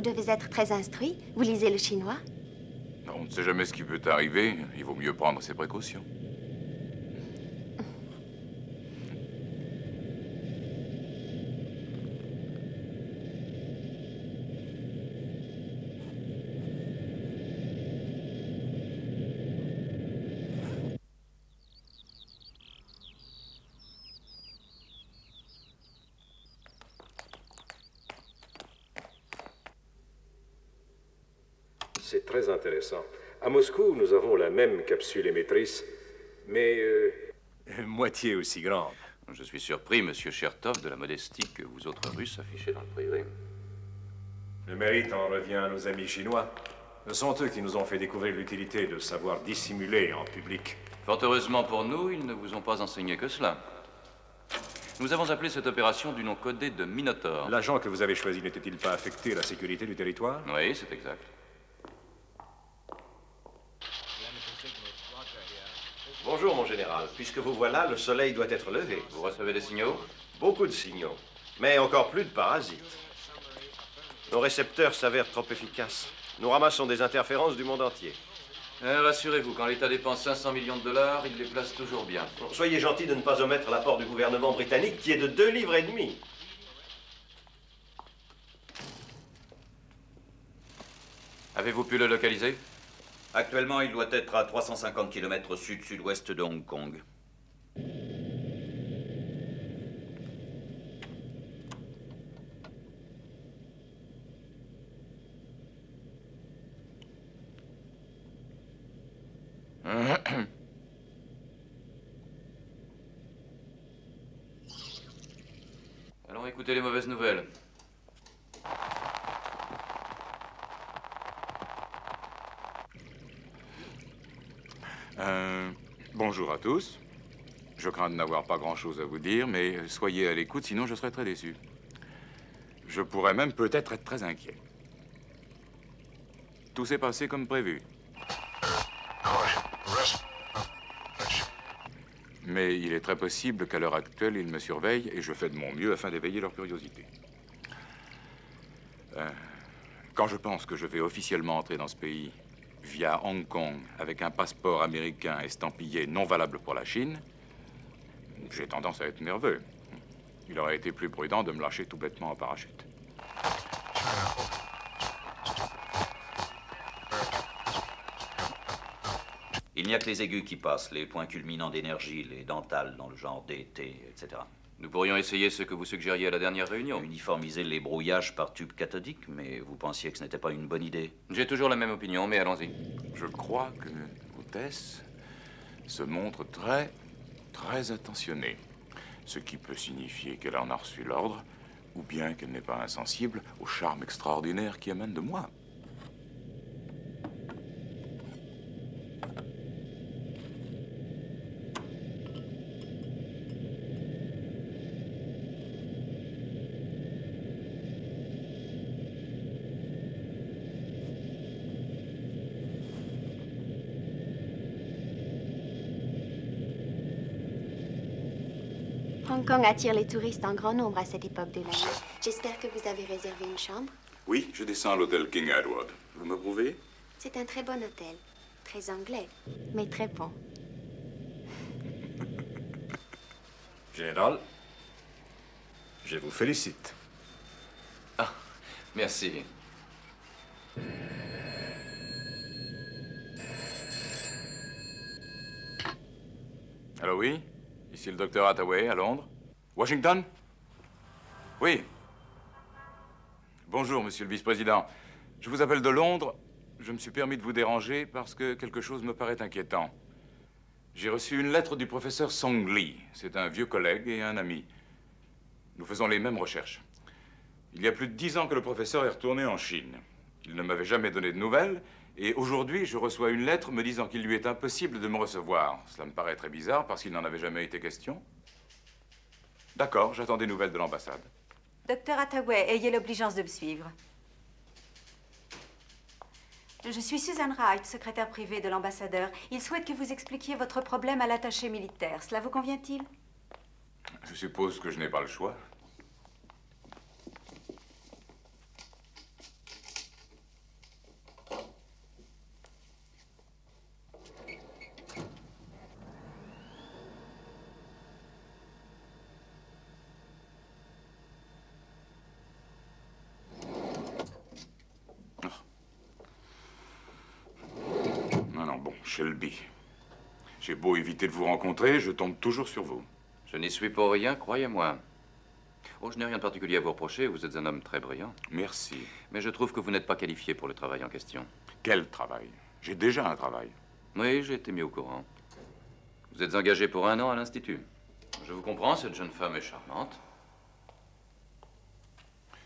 Vous devez être très instruit. Vous lisez le chinois? On ne sait jamais ce qui peut arriver. Il vaut mieux prendre ses précautions. C'est très intéressant. À Moscou, nous avons la même capsule émettrice, mais moitié aussi grande. Je suis surpris, monsieur Chertoff, de la modestie que vous autres Russes affichez dans le privé. Le mérite en revient à nos amis chinois. Ce sont eux qui nous ont fait découvrir l'utilité de savoir dissimuler en public. Fort heureusement pour nous, ils ne vous ont pas enseigné que cela. Nous avons appelé cette opération du nom codé de Minotaur. L'agent que vous avez choisi n'était-il pas affecté à la sécurité du territoire? Oui, c'est exact. Bonjour, mon général. Puisque vous voilà, le soleil doit être levé. Vous recevez des signaux? Beaucoup de signaux, mais encore plus de parasites. Nos récepteurs s'avèrent trop efficaces. Nous ramassons des interférences du monde entier. Rassurez-vous, quand l'État dépense 500 millions de dollars, il les place toujours bien. Bon, soyez gentil de ne pas omettre l'apport du gouvernement britannique qui est de 2,5 livres. Avez-vous pu le localiser? Actuellement, il doit être à 350 km au sud-sud-ouest de Hong Kong. Allons écouter les mauvaises nouvelles. Bonjour à tous. Je crains de n'avoir pas grand-chose à vous dire, mais soyez à l'écoute, sinon je serai très déçu. Je pourrais même peut-être être très inquiet. Tout s'est passé comme prévu. Mais il est très possible qu'à l'heure actuelle, ils me surveillent et je fais de mon mieux afin d'éveiller leur curiosité. Quand je pense que je vais officiellement entrer dans ce pays via Hong Kong avec un passeport américain estampillé non valable pour la Chine, j'ai tendance à être nerveux. Il aurait été plus prudent de me lâcher tout bêtement en parachute. Il n'y a que les aigus qui passent, les points culminants d'énergie, les dentales dans le genre D, T, etc. Nous pourrions essayer ce que vous suggériez à la dernière réunion. Uniformiser les brouillages par tube cathodique, mais vous pensiez que ce n'était pas une bonne idée. J'ai toujours la même opinion, mais allons-y. Je crois que l'hôtesse se montre très attentionnée. Ce qui peut signifier qu'elle en a reçu l'ordre, ou bien qu'elle n'est pas insensible au charme extraordinaire qui émane de moi. Hong Kong attire les touristes en grand nombre à cette époque de l'année. J'espère que vous avez réservé une chambre. Oui, je descends à l'hôtel King Edward. Vous m'approuvez? C'est un très bon hôtel. Très anglais, mais très bon. Général, je vous félicite. Ah, merci. Allô, oui? Ici le docteur Hathaway, à Londres. Washington? Oui. Bonjour, monsieur le vice-président. Je vous appelle de Londres. Je me suis permis de vous déranger parce que quelque chose me paraît inquiétant. J'ai reçu une lettre du professeur Song Lee. C'est un vieux collègue et un ami. Nous faisons les mêmes recherches. Il y a plus de 10 ans que le professeur est retourné en Chine. Il ne m'avait jamais donné de nouvelles. Et aujourd'hui, je reçois une lettre me disant qu'il lui est impossible de me recevoir. Cela me paraît très bizarre parce qu'il n'en avait jamais été question. D'accord, j'attends des nouvelles de l'ambassade. Docteur Hathaway, ayez l'obligeance de me suivre. Je suis Susan Wright, secrétaire privée de l'ambassadeur. Il souhaite que vous expliquiez votre problème à l'attaché militaire. Cela vous convient-il? Je suppose que je n'ai pas le choix. Shelby. J'ai beau éviter de vous rencontrer, je tombe toujours sur vous. Je n'y suis pour rien, croyez-moi. Oh, je n'ai rien de particulier à vous reprocher, vous êtes un homme très brillant. Merci. Mais je trouve que vous n'êtes pas qualifié pour le travail en question. Quel travail? J'ai déjà un travail. Oui, j'ai été mis au courant. Vous êtes engagé pour 1 an à l'Institut. Je vous comprends, cette jeune femme est charmante.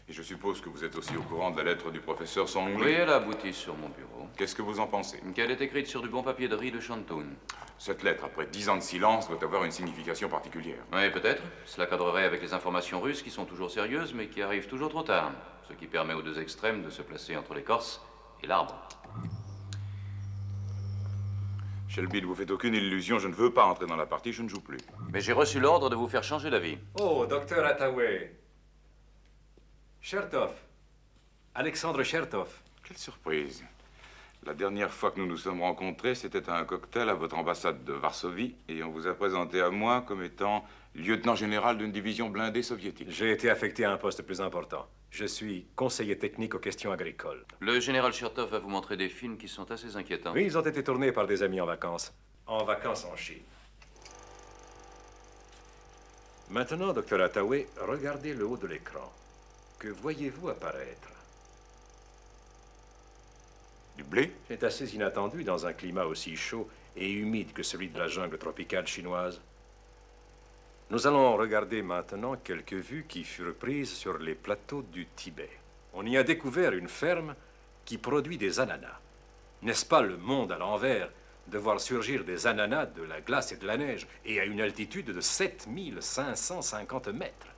Et je suppose que vous êtes aussi au courant de la lettre du professeur Song Li. Oui, elle a abouti sur mon bureau. Qu'est-ce que vous en pensez? Qu'elle est écrite sur du bon papier de riz de Shantung. Cette lettre, après 10 ans de silence, doit avoir une signification particulière. Oui, peut-être. Cela cadrerait avec les informations russes qui sont toujours sérieuses, mais qui arrivent toujours trop tard. Ce qui permet aux deux extrêmes de se placer entre l'écorce et l'arbre. Shelby, ne vous faites aucune illusion, je ne veux pas entrer dans la partie, je ne joue plus. Mais j'ai reçu l'ordre de vous faire changer d'avis. Oh, docteur Hathaway. Chertoff. Alexandre Chertoff. Quelle surprise. La dernière fois que nous nous sommes rencontrés, c'était à un cocktail à votre ambassade de Varsovie, et on vous a présenté à moi comme étant lieutenant général d'une division blindée soviétique. J'ai été affecté à un poste plus important. Je suis conseiller technique aux questions agricoles. Le général Chertoff va vous montrer des films qui sont assez inquiétants. Oui, ils ont été tournés par des amis en vacances. En vacances en Chine. Maintenant, docteur Hathaway, regardez le haut de l'écran. Que voyez-vous apparaître? Du blé? C'est assez inattendu dans un climat aussi chaud et humide que celui de la jungle tropicale chinoise. Nous allons regarder maintenant quelques vues qui furent prises sur les plateaux du Tibet. On y a découvert une ferme qui produit des ananas. N'est-ce pas le monde à l'envers de voir surgir des ananas de la glace et de la neige et à une altitude de 7550 mètres?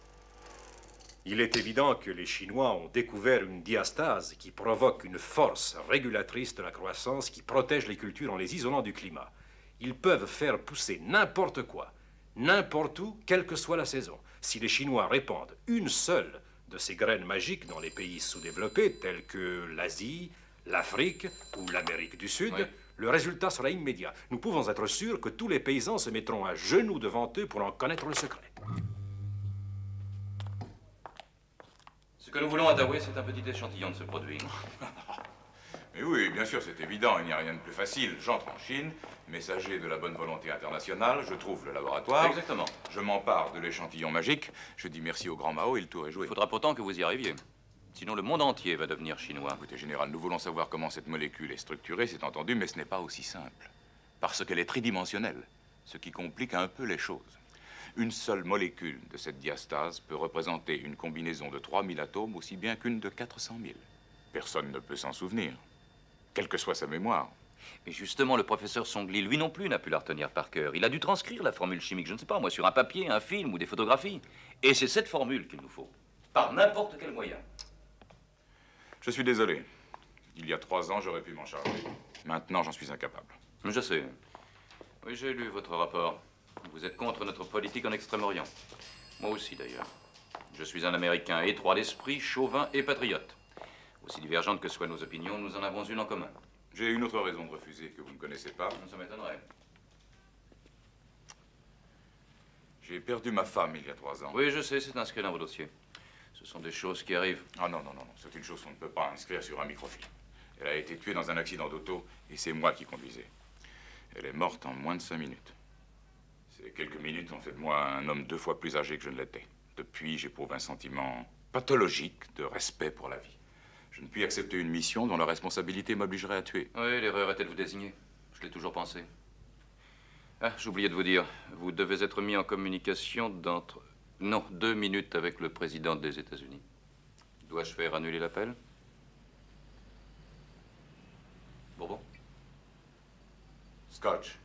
Il est évident que les Chinois ont découvert une diastase qui provoque une force régulatrice de la croissance qui protège les cultures en les isolant du climat. Ils peuvent faire pousser n'importe quoi, n'importe où, quelle que soit la saison. Si les Chinois répandent une seule de ces graines magiques dans les pays sous-développés, tels que l'Asie, l'Afrique ou l'Amérique du Sud, oui, le résultat sera immédiat. Nous pouvons être sûrs que tous les paysans se mettront à genoux devant eux pour en connaître le secret. Ce que nous voulons, Hathaway, c'est un petit échantillon de ce produit. Mais oui, bien sûr, c'est évident, il n'y a rien de plus facile. J'entre en Chine, messager de la bonne volonté internationale, je trouve le laboratoire. Exactement. Je m'empare de l'échantillon magique, je dis merci au grand Mao et le tour est joué. Il faudra pourtant que vous y arriviez. Sinon, le monde entier va devenir chinois. Écoutez, général, nous voulons savoir comment cette molécule est structurée, c'est entendu, mais ce n'est pas aussi simple. Parce qu'elle est tridimensionnelle, ce qui complique un peu les choses. Une seule molécule de cette diastase peut représenter une combinaison de 3000 atomes aussi bien qu'une de 400 000. Personne ne peut s'en souvenir, quelle que soit sa mémoire. Mais justement, le professeur Song Li, lui non plus, n'a pu la retenir par cœur. Il a dû transcrire la formule chimique, je ne sais pas, moi, sur un papier, un film ou des photographies. Et c'est cette formule qu'il nous faut, par n'importe quel moyen. Je suis désolé. Il y a 3 ans, j'aurais pu m'en charger. Maintenant, j'en suis incapable. Je sais. Oui, j'ai lu votre rapport. Vous êtes contre notre politique en Extrême-Orient. Moi aussi, d'ailleurs. Je suis un Américain étroit d'esprit, chauvin et patriote. Aussi divergentes que soient nos opinions, nous en avons une en commun. J'ai une autre raison de refuser que vous ne connaissez pas. Ça m'étonnerait. J'ai perdu ma femme il y a 3 ans. Oui, je sais, c'est inscrit dans vos dossiers. Ce sont des choses qui arrivent. Ah non, non, non, non. C'est une chose qu'on ne peut pas inscrire sur un microfilm. Elle a été tuée dans un accident d'auto et c'est moi qui conduisais. Elle est morte en moins de 5 minutes. Ces quelques minutes ont fait de moi un homme 2 fois plus âgé que je ne l'étais. Depuis, j'éprouve un sentiment pathologique de respect pour la vie. Je ne puis accepter une mission dont la responsabilité m'obligerait à tuer. Oui, l'erreur était de vous désigner. Je l'ai toujours pensé. Ah, j'oubliais de vous dire, vous devez être mis en communication d'entre... Non, 2 minutes avec le président des États-Unis. Dois-je faire annuler l'appel? Bourbon? Scotch.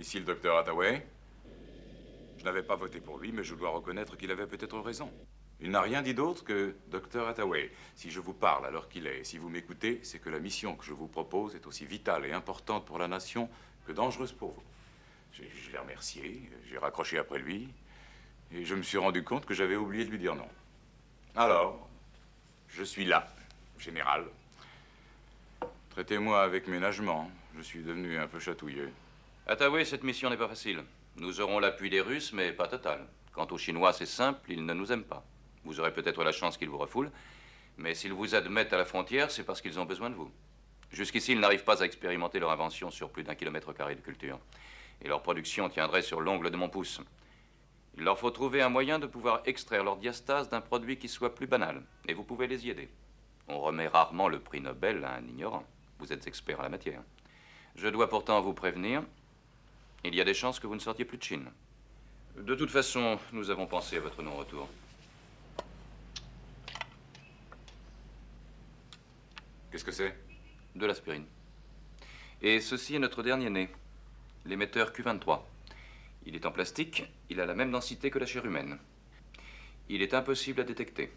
Ici le docteur Hathaway. Je n'avais pas voté pour lui, mais je dois reconnaître qu'il avait peut-être raison. Il n'a rien dit d'autre que Dr. Hathaway. Si je vous parle à l'heure qu'il est, et si vous m'écoutez, c'est que la mission que je vous propose est aussi vitale et importante pour la nation que dangereuse pour vous. Je l'ai remercié, j'ai raccroché après lui, et je me suis rendu compte que j'avais oublié de lui dire non. Alors, je suis là, général. Traitez-moi avec ménagement. Je suis devenu un peu chatouilleux. Hathaway, cette mission n'est pas facile. Nous aurons l'appui des Russes, mais pas total. Quant aux Chinois, c'est simple, ils ne nous aiment pas. Vous aurez peut-être la chance qu'ils vous refoulent, mais s'ils vous admettent à la frontière, c'est parce qu'ils ont besoin de vous. Jusqu'ici, ils n'arrivent pas à expérimenter leur invention sur plus d'1 km² de culture. Et leur production tiendrait sur l'ongle de mon pouce. Il leur faut trouver un moyen de pouvoir extraire leur diastase d'un produit qui soit plus banal. Et vous pouvez les y aider. On remet rarement le prix Nobel à un ignorant. Vous êtes expert en la matière. Je dois pourtant vous prévenir, il y a des chances que vous ne sortiez plus de Chine. De toute façon, nous avons pensé à votre non-retour. Qu'est-ce que c'est? De l'aspirine. Et ceci est notre dernier né, l'émetteur Q23. Il est en plastique, il a la même densité que la chair humaine. Il est impossible à détecter.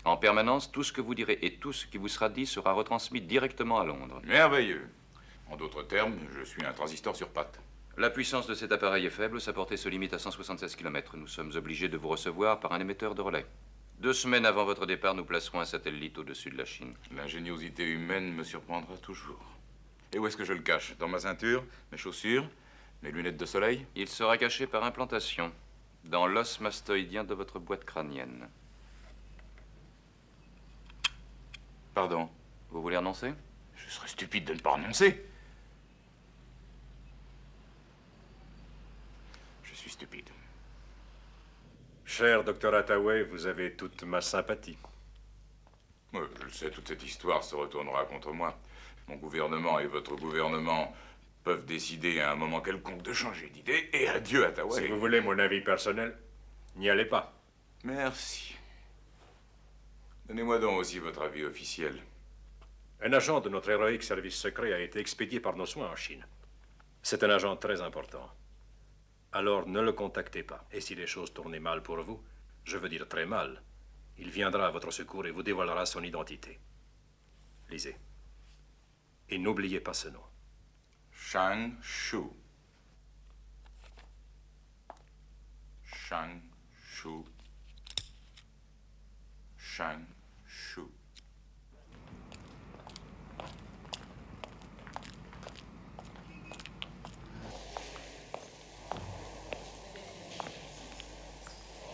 En permanence, tout ce que vous direz et tout ce qui vous sera dit sera retransmis directement à Londres. Merveilleux. En d'autres termes, je suis un transistor sur pattes. La puissance de cet appareil est faible, sa portée se limite à 176 km. Nous sommes obligés de vous recevoir par un émetteur de relais. 2 semaines avant votre départ, nous placerons un satellite au-dessus de la Chine. L'ingéniosité humaine me surprendra toujours. Et où est-ce que je le cache? Dans ma ceinture, mes chaussures, mes lunettes de soleil? Il sera caché par implantation, dans l'os mastoïdien de votre boîte crânienne. Pardon? Vous voulez renoncer? Je serais stupide de ne pas renoncer. Je suis stupide. Cher Dr. Hathaway, vous avez toute ma sympathie. Je le sais, toute cette histoire se retournera contre moi. Mon gouvernement et votre gouvernement peuvent décider à un moment quelconque de changer d'idée, et adieu Hathaway. Si vous voulez mon avis personnel, n'y allez pas. Merci. Donnez-moi donc aussi votre avis officiel. Un agent de notre héroïque service secret a été expédié par nos soins en Chine. C'est un agent très important. Alors ne le contactez pas. Et si les choses tournaient mal pour vous, je veux dire très mal, il viendra à votre secours et vous dévoilera son identité. Lisez. Et n'oubliez pas ce nom. Shang Shu. Shang Shu. Shang Shu.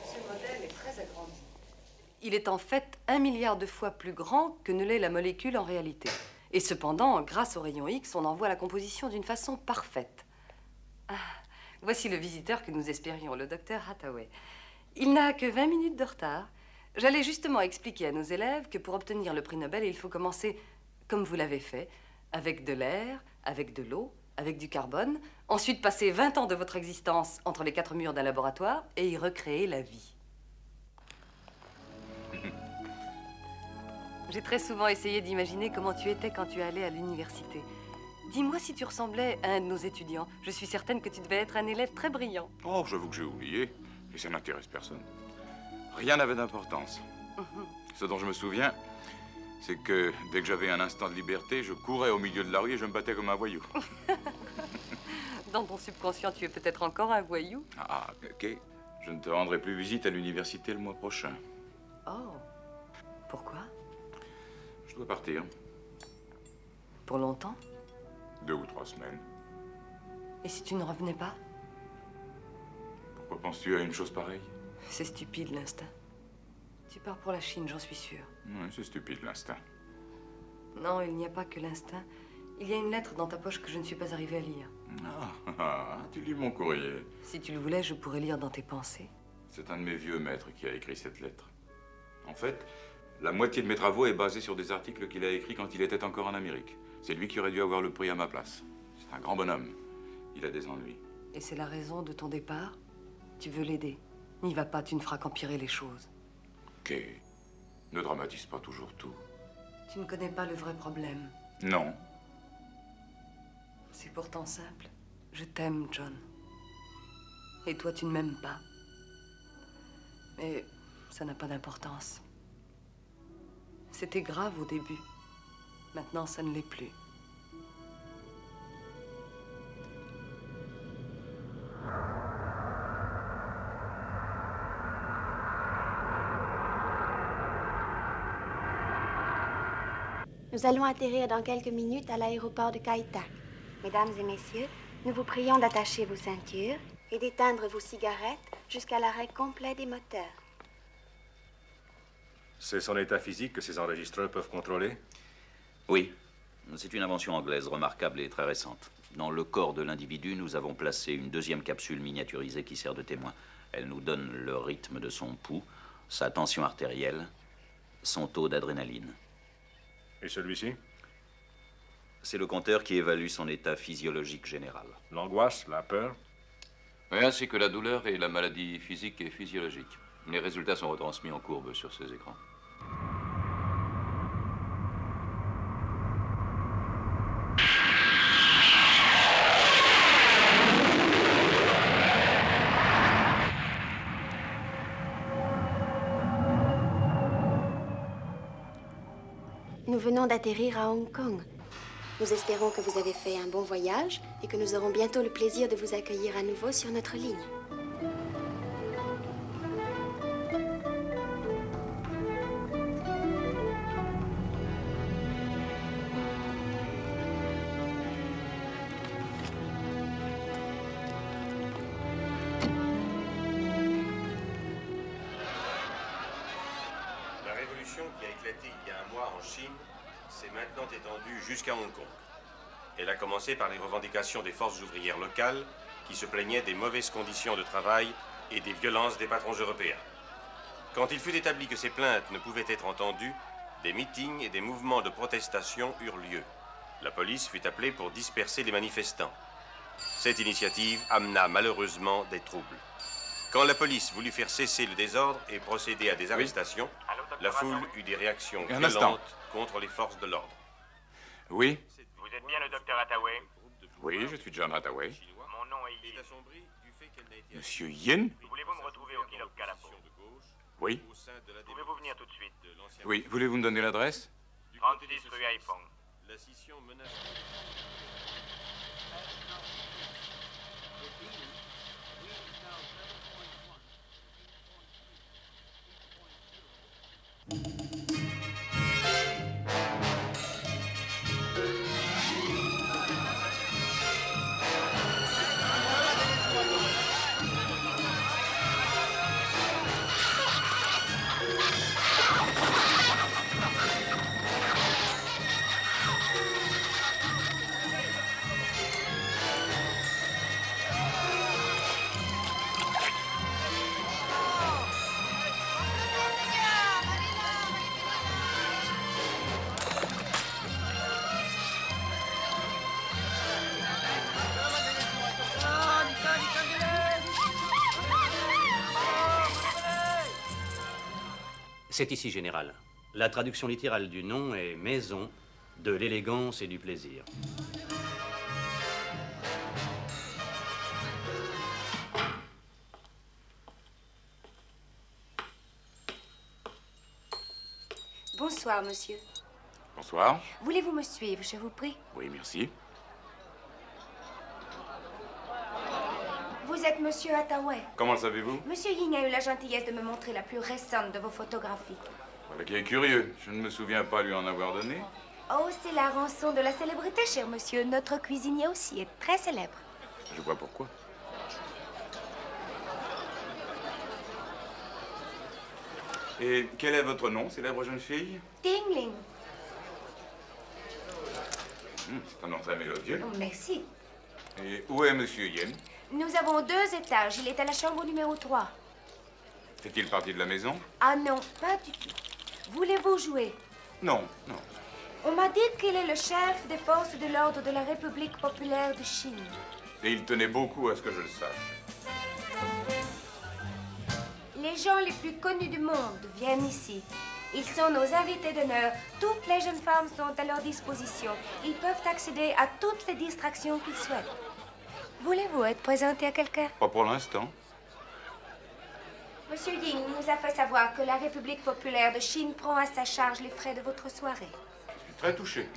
Ce modèle est très agrandi. Il est en fait 1 milliard de fois plus grand que ne l'est la molécule en réalité. Et cependant, grâce aux rayons X, on en voit la composition d'une façon parfaite. Ah, voici le visiteur que nous espérions, le docteur Hathaway. Il n'a que 20 minutes de retard. J'allais justement expliquer à nos élèves que pour obtenir le prix Nobel, il faut commencer, comme vous l'avez fait, avec de l'air, avec de l'eau, avec du carbone, ensuite passer 20 ans de votre existence entre les 4 murs d'un laboratoire et y recréer la vie. J'ai très souvent essayé d'imaginer comment tu étais quand tu allais à l'université. Dis-moi si tu ressemblais à un de nos étudiants. Je suis certaine que tu devais être un élève très brillant. Oh, j'avoue que j'ai oublié, et ça n'intéresse personne. Rien n'avait d'importance. Ce dont je me souviens, c'est que dès que j'avais un instant de liberté, je courais au milieu de la rue et je me battais comme un voyou. Dans ton subconscient, tu es peut-être encore un voyou. Ah, ok. Je ne te rendrai plus visite à l'université le mois prochain. Oh. Pourquoi? Je dois partir. Pour longtemps? 2 ou 3 semaines. Et si tu ne revenais pas? Pourquoi penses-tu à une chose pareille? C'est stupide, l'instinct. Tu pars pour la Chine, j'en suis sûre. Oui, c'est stupide, l'instinct. Non, il n'y a pas que l'instinct. Il y a une lettre dans ta poche que je ne suis pas arrivée à lire. Tu lis mon courrier. Si tu le voulais, je pourrais lire dans tes pensées. C'est un de mes vieux maîtres qui a écrit cette lettre. En fait, la moitié de mes travaux est basée sur des articles qu'il a écrits quand il était encore en Amérique. C'est lui qui aurait dû avoir le prix à ma place. C'est un grand bonhomme. Il a des ennuis. Et c'est la raison de ton départ? Tu veux l'aider? N'y va pas, tu ne feras qu'empirer les choses. Kay, ne dramatise pas toujours tout. Tu ne connais pas le vrai problème. Non. C'est pourtant simple. Je t'aime, John. Et toi, tu ne m'aimes pas. Mais Ça n'a pas d'importance. C'était grave au début. Maintenant, ça ne l'est plus. Nous allons atterrir dans quelques minutes à l'aéroport de Kai Tak. Mesdames et messieurs, nous vous prions d'attacher vos ceintures et d'éteindre vos cigarettes jusqu'à l'arrêt complet des moteurs. C'est son état physique que ces enregistreurs peuvent contrôler? Oui. C'est une invention anglaise remarquable et très récente. Dans le corps de l'individu, nous avons placé une deuxième capsule miniaturisée qui sert de témoin. Elle nous donne le rythme de son pouls, sa tension artérielle, son taux d'adrénaline. Et celui-ci? C'est le compteur qui évalue son état physiologique général. L'angoisse, la peur? Oui, ainsi que la douleur et la maladie physique et physiologique. Les résultats sont retransmis en courbe sur ces écrans. Nous venons d'atterrir à Hong Kong. Nous espérons que vous avez fait un bon voyage et que nous aurons bientôt le plaisir de vous accueillir à nouveau sur notre ligne. La révolution qui a éclaté il y a un mois en Chine s'est maintenant étendue jusqu'à Hong Kong. Elle a commencé par les revendications des forces ouvrières locales qui se plaignaient des mauvaises conditions de travail et des violences des patrons européens. Quand il fut établi que ces plaintes ne pouvaient être entendues, des meetings et des mouvements de protestation eurent lieu. La police fut appelée pour disperser les manifestants. Cette initiative amena malheureusement des troubles. Quand la police voulut faire cesser le désordre et procéder à des arrestations, la foule eut des réactions violentes contre les forces de l'ordre. Oui? Vous êtes bien le docteur Hathaway? Oui, je suis John Hathaway. Mon nom est Yin. Monsieur Yin? Voulez-vous me retrouver au Kilo Calapo? Oui. Pouvez-vous venir tout de suite? Oui, voulez-vous me donner l'adresse? 36 rue Haiphong. La scission menace... C'est ici, général. La traduction littérale du nom est maison de l'élégance et du plaisir. Bonsoir, monsieur. Bonsoir. Voulez-vous me suivre, je vous prie? Oui, merci. Vous êtes monsieur Hathaway. Comment le savez-vous? Monsieur Ying a eu la gentillesse de me montrer la plus récente de vos photographies. Voilà qui est curieux. Je ne me souviens pas lui en avoir donné. Oh, c'est la rançon de la célébrité, cher monsieur. Notre cuisinier aussi est très célèbre. Je vois pourquoi. Et quel est votre nom, célèbre jeune fille? Tingling. C'est un nom très mélodieux. Oh, merci. Et où est Monsieur Yen? Nous avons 2 étages. Il est à la chambre numéro 3. Fait-il partie de la maison? Ah non, pas du tout. Voulez-vous jouer? Non, non. On m'a dit qu'il est le chef des forces de l'ordre de la République populaire de Chine. Et il tenait beaucoup à ce que je le sache. Les gens les plus connus du monde viennent ici. Ils sont nos invités d'honneur. Toutes les jeunes femmes sont à leur disposition. Ils peuvent accéder à toutes les distractions qu'ils souhaitent. Voulez-vous être présenté à quelqu'un? Pas pour l'instant. Monsieur Ying nous a fait savoir que la République populaire de Chine prend à sa charge les frais de votre soirée. Je suis très touché.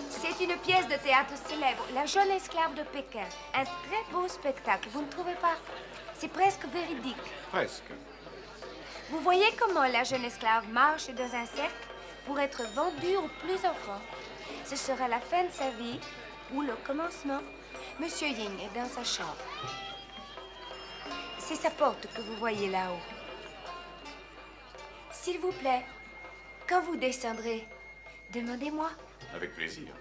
C'est une pièce de théâtre célèbre, La jeune esclave de Pékin. Un très beau spectacle, vous ne trouvez pas? C'est presque véridique. Presque. Vous voyez comment la jeune esclave marche dans un cercle pour être vendue au plus offrant. Ce sera la fin de sa vie ou le commencement. Monsieur Ying est dans sa chambre. C'est sa porte que vous voyez là-haut. S'il vous plaît, quand vous descendrez, demandez-moi. Avec plaisir.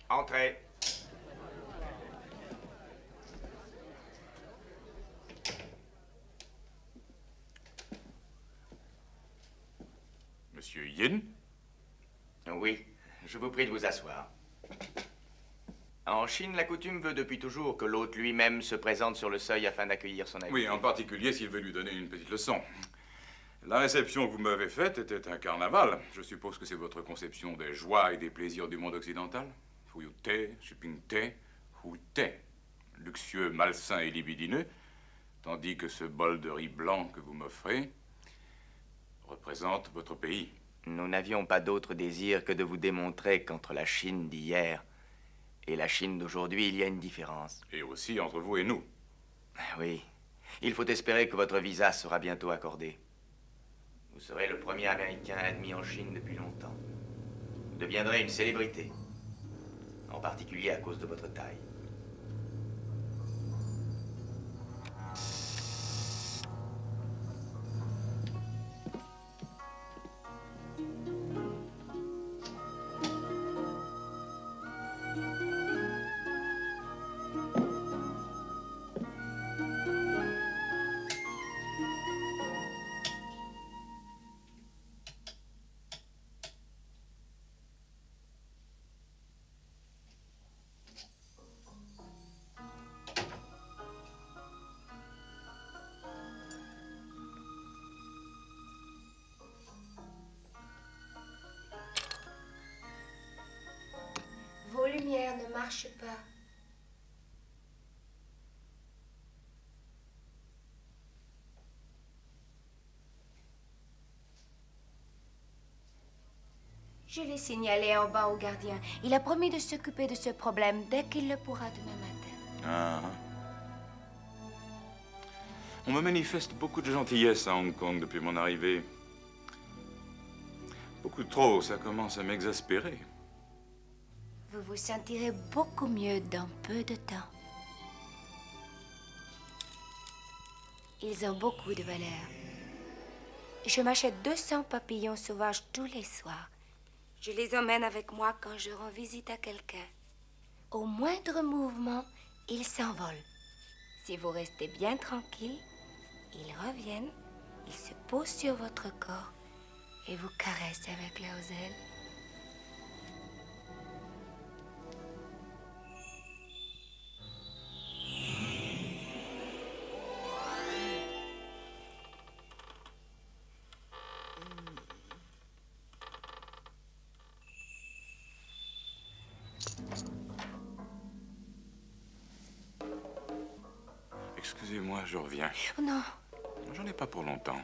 Entrez. Monsieur Yin? Oui, je vous prie de vous asseoir. En Chine, la coutume veut depuis toujours que l'hôte lui-même se présente sur le seuil afin d'accueillir son invité. Oui, en particulier s'il veut lui donner une petite leçon. La réception que vous m'avez faite était un carnaval. Je suppose que c'est votre conception des joies et des plaisirs du monde occidental. Fuyute, Shupingte, Hute. Luxueux, malsain et libidineux. Tandis que ce bol de riz blanc que vous m'offrez représente votre pays. Nous n'avions pas d'autre désir que de vous démontrer qu'entre la Chine d'hier et la Chine d'aujourd'hui, il y a une différence. Et aussi entre vous et nous. Oui. Il faut espérer que votre visa sera bientôt accordé. Vous serez le premier Américain admis en Chine depuis longtemps. Vous deviendrez une célébrité. En particulier à cause de votre taille. Vos lumières ne marchent pas. Je l'ai signalé en bas au gardien. Il a promis de s'occuper de ce problème dès qu'il le pourra demain matin. Ah. On me manifeste beaucoup de gentillesse à Hong Kong depuis mon arrivée. Beaucoup trop, ça commence à m'exaspérer. Vous vous sentirez beaucoup mieux dans peu de temps. Ils ont beaucoup de valeur. Je m'achète 200 papillons sauvages tous les soirs. Je les emmène avec moi quand je rends visite à quelqu'un. Au moindre mouvement, ils s'envolent. Si vous restez bien tranquille, ils reviennent, ils se posent sur votre corps et vous caressent avec leurs ailes. Excusez-moi, je reviens. Oh non. J'en ai pas pour longtemps.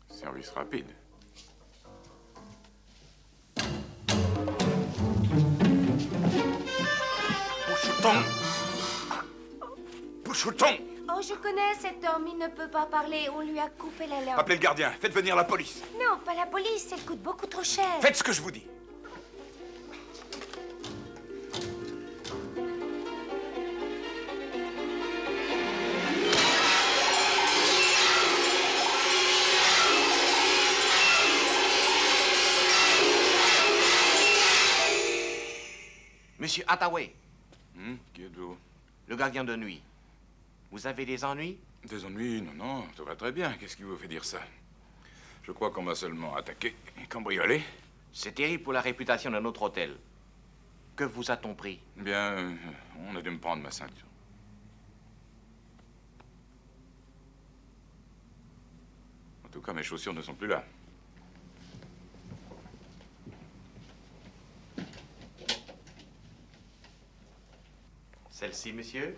Service rapide. Bouchouton! Bouchouton! Oh, je connais cet homme, il ne peut pas parler, on lui a coupé la langue. Appelez le gardien, faites venir la police. Non, pas la police, elle coûte beaucoup trop cher. Faites ce que je vous dis. Monsieur Hathaway. Qui êtes-vous? Le gardien de nuit. Vous avez des ennuis? Des ennuis? Non, non, tout va très bien. Qu'est-ce qui vous fait dire ça? Je crois qu'on m'a seulement attaqué et cambriolé. C'est terrible pour la réputation de notre hôtel. Que vous a-t-on pris? Bien, on a dû me prendre ma ceinture. En tout cas, mes chaussures ne sont plus là. Celle-ci, monsieur?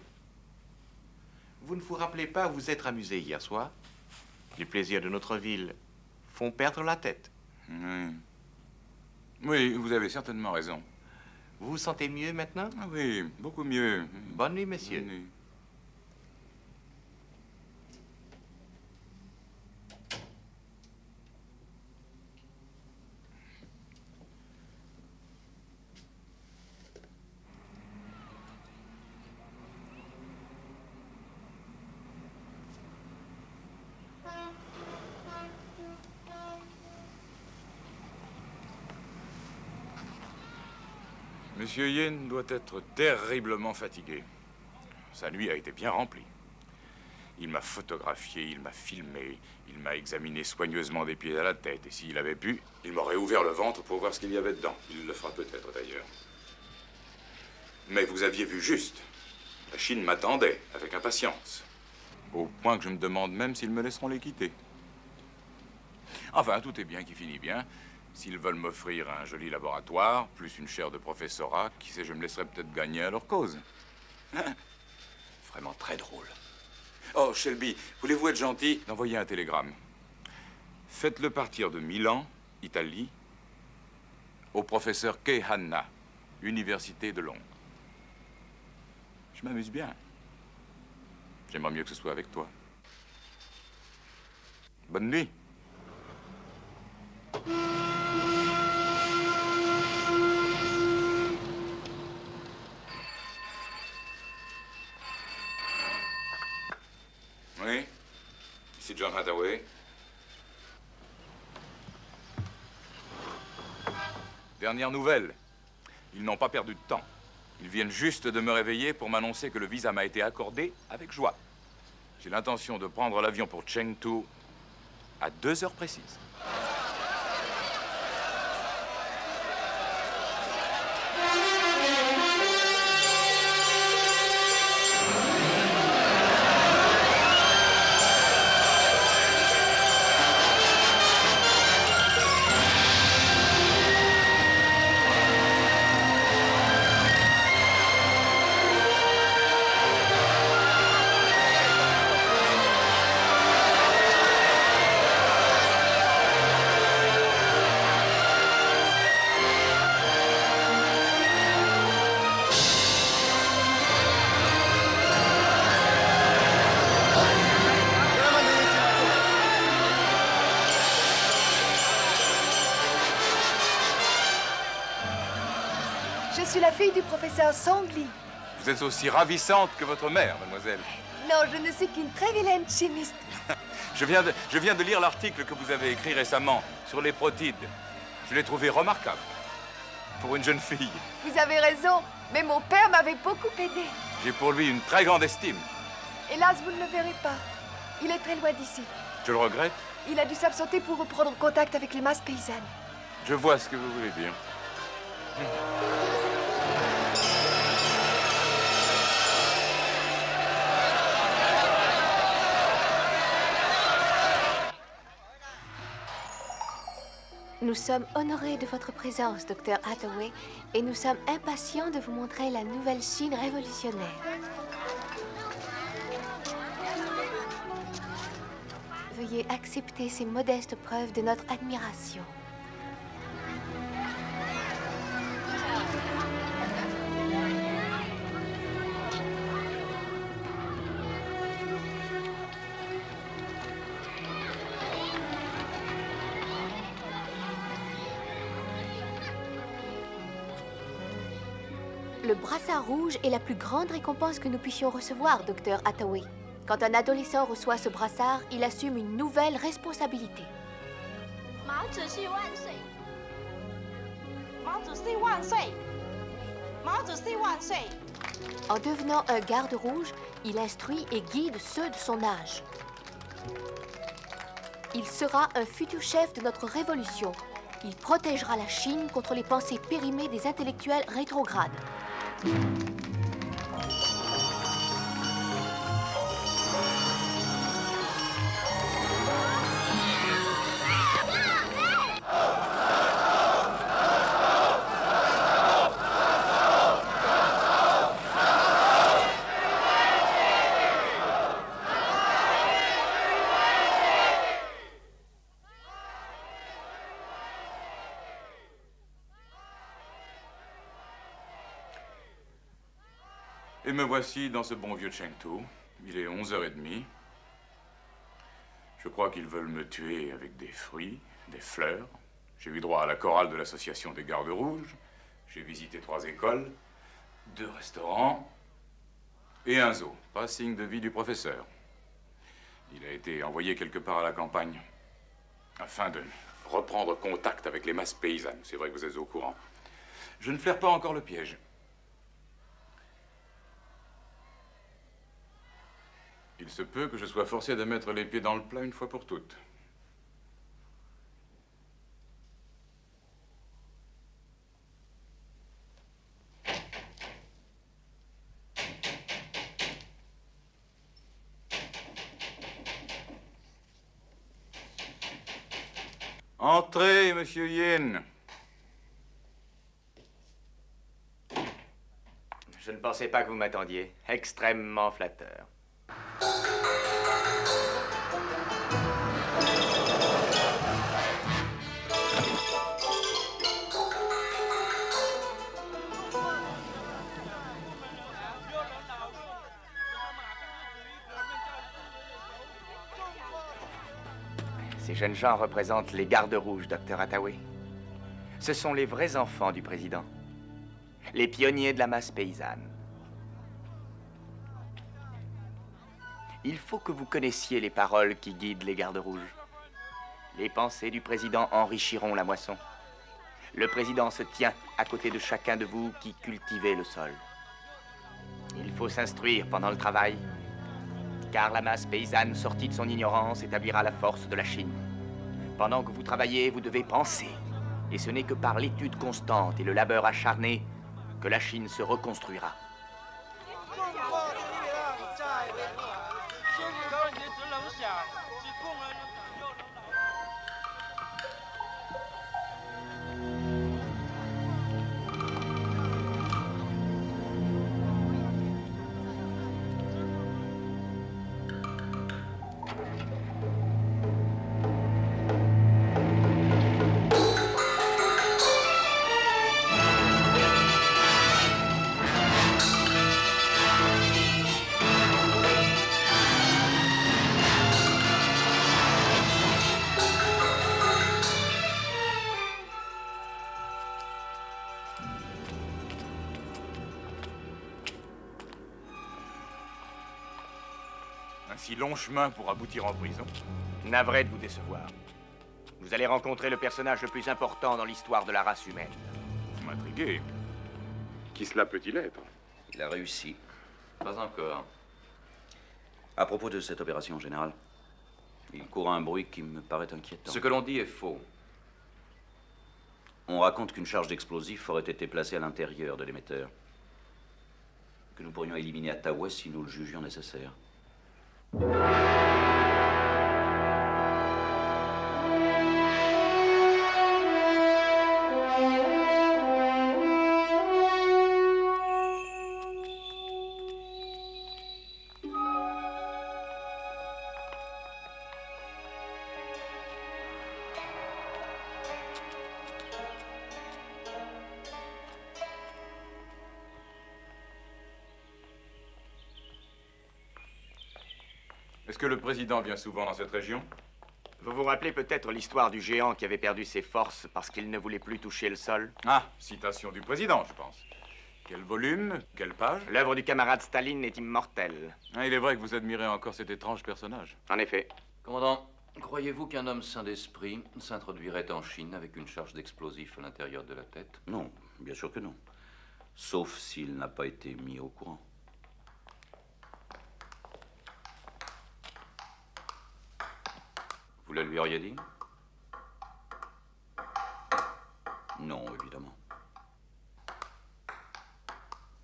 Vous ne vous rappelez pas vous être amusé hier soir? Les plaisirs de notre ville font perdre la tête. Oui. Oui, vous avez certainement raison. Vous vous sentez mieux maintenant? Ah oui, beaucoup mieux. Bonne nuit, messieurs. Bonne nuit. Monsieur Yin doit être terriblement fatigué. Sa nuit a été bien remplie. Il m'a photographié, il m'a filmé, il m'a examiné soigneusement des pieds à la tête. Et s'il avait pu, il m'aurait ouvert le ventre pour voir ce qu'il y avait dedans. Il le fera peut-être d'ailleurs. Mais vous aviez vu juste. La Chine m'attendait avec impatience. Au point que je me demande même s'ils me laisseront les quitter. Enfin, tout est bien qui finit bien. S'ils veulent m'offrir un joli laboratoire, plus une chaire de professorat, qui sait, je me laisserai peut-être gagner à leur cause. Vraiment très drôle. Oh, Shelby, voulez-vous être gentil d'envoyer un télégramme? Faites-le partir de Milan, Italie, au professeur Kei Hanna, Université de Londres. Je m'amuse bien. J'aimerais mieux que ce soit avec toi. Bonne nuit. Oui, ici John Hathaway. Dernière nouvelle. Ils n'ont pas perdu de temps. Ils viennent juste de me réveiller pour m'annoncer que le visa m'a été accordé avec joie. J'ai l'intention de prendre l'avion pour Chengdu à 2 heures précises. Je suis la fille du professeur Song Li. Vous êtes aussi ravissante que votre mère, mademoiselle. Non, je ne suis qu'une très vilaine chimiste. Je viens de lire l'article que vous avez écrit récemment sur les protides. Je l'ai trouvé remarquable. Pour une jeune fille. Vous avez raison, mais mon père m'avait beaucoup aidé. J'ai pour lui une très grande estime. Hélas, vous ne le verrez pas. Il est très loin d'ici. Je le regrette. Il a dû s'absenter pour reprendre contact avec les masses paysannes. Je vois ce que vous voulez dire. Nous sommes honorés de votre présence, Dr. Hathaway, et nous sommes impatients de vous montrer la nouvelle Chine révolutionnaire. Veuillez accepter ces modestes preuves de notre admiration. Le brassard rouge est la plus grande récompense que nous puissions recevoir, Dr. Hathaway. Quand un adolescent reçoit ce brassard, il assume une nouvelle responsabilité. En devenant un garde rouge, il instruit et guide ceux de son âge. Il sera un futur chef de notre révolution. Il protégera la Chine contre les pensées périmées des intellectuels rétrogrades. Et me voici dans ce bon vieux Chengdu. Il est 11h30. Je crois qu'ils veulent me tuer avec des fruits, des fleurs. J'ai eu droit à la chorale de l'association des gardes rouges. J'ai visité 3 écoles, 2 restaurants et un zoo. Pas signe de vie du professeur. Il a été envoyé quelque part à la campagne afin de reprendre contact avec les masses paysannes. C'est vrai que vous êtes au courant. Je ne flaire pas encore le piège. Il se peut que je sois forcé de mettre les pieds dans le plat une fois pour toutes. Entrez, monsieur Yin. Je ne pensais pas que vous m'attendiez. Extrêmement flatteur. Ces jeunes gens représentent les gardes rouges, Dr. Hathaway. Ce sont les vrais enfants du président. Les pionniers de la masse paysanne. Il faut que vous connaissiez les paroles qui guident les gardes rouges. Les pensées du président enrichiront la moisson. Le président se tient à côté de chacun de vous qui cultivez le sol. Il faut s'instruire pendant le travail, car la masse paysanne sortie de son ignorance établira la force de la Chine. Pendant que vous travaillez, vous devez penser. Et ce n'est que par l'étude constante et le labeur acharné que la Chine se reconstruira. Si long chemin pour aboutir en prison. Navré de vous décevoir. Vous allez rencontrer le personnage le plus important dans l'histoire de la race humaine. Vous m'intriguez. Qui cela peut-il être? Il a réussi. Pas encore. À propos de cette opération générale, il court un bruit qui me paraît inquiétant. Ce que l'on dit est faux. On raconte qu'une charge d'explosif aurait été placée à l'intérieur de l'émetteur. Que nous pourrions éliminer Hathaway si nous le jugions nécessaire. Est-ce que le président vient souvent dans cette région? Vous vous rappelez peut-être l'histoire du géant qui avait perdu ses forces parce qu'il ne voulait plus toucher le sol? Ah, citation du président, je pense. Quel volume? Quelle page? L'œuvre du camarade Staline est immortelle. Ah, il est vrai que vous admirez encore cet étrange personnage. En effet. Commandant, croyez-vous qu'un homme sain d'esprit s'introduirait en Chine avec une charge d'explosifs à l'intérieur de la tête? Non, bien sûr que non. Sauf s'il n'a pas été mis au courant. Vous le lui auriez dit? Non, évidemment.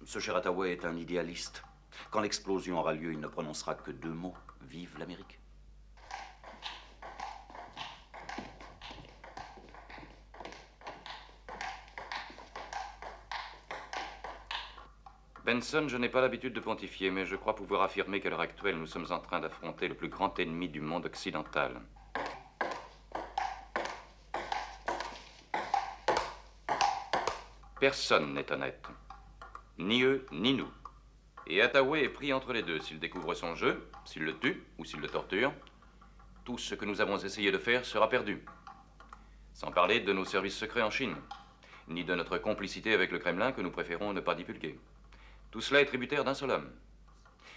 Ce cher Hathaway est un idéaliste. Quand l'explosion aura lieu, il ne prononcera que 2 mots. Vive l'Amérique. Benson, je n'ai pas l'habitude de pontifier, mais je crois pouvoir affirmer qu'à l'heure actuelle, nous sommes en train d'affronter le plus grand ennemi du monde occidental. Personne n'est honnête. Ni eux, ni nous. Et Hathaway est pris entre les deux. S'il découvre son jeu, s'il le tue ou s'il le torture, tout ce que nous avons essayé de faire sera perdu. Sans parler de nos services secrets en Chine, ni de notre complicité avec le Kremlin que nous préférons ne pas divulguer. Tout cela est tributaire d'un seul homme.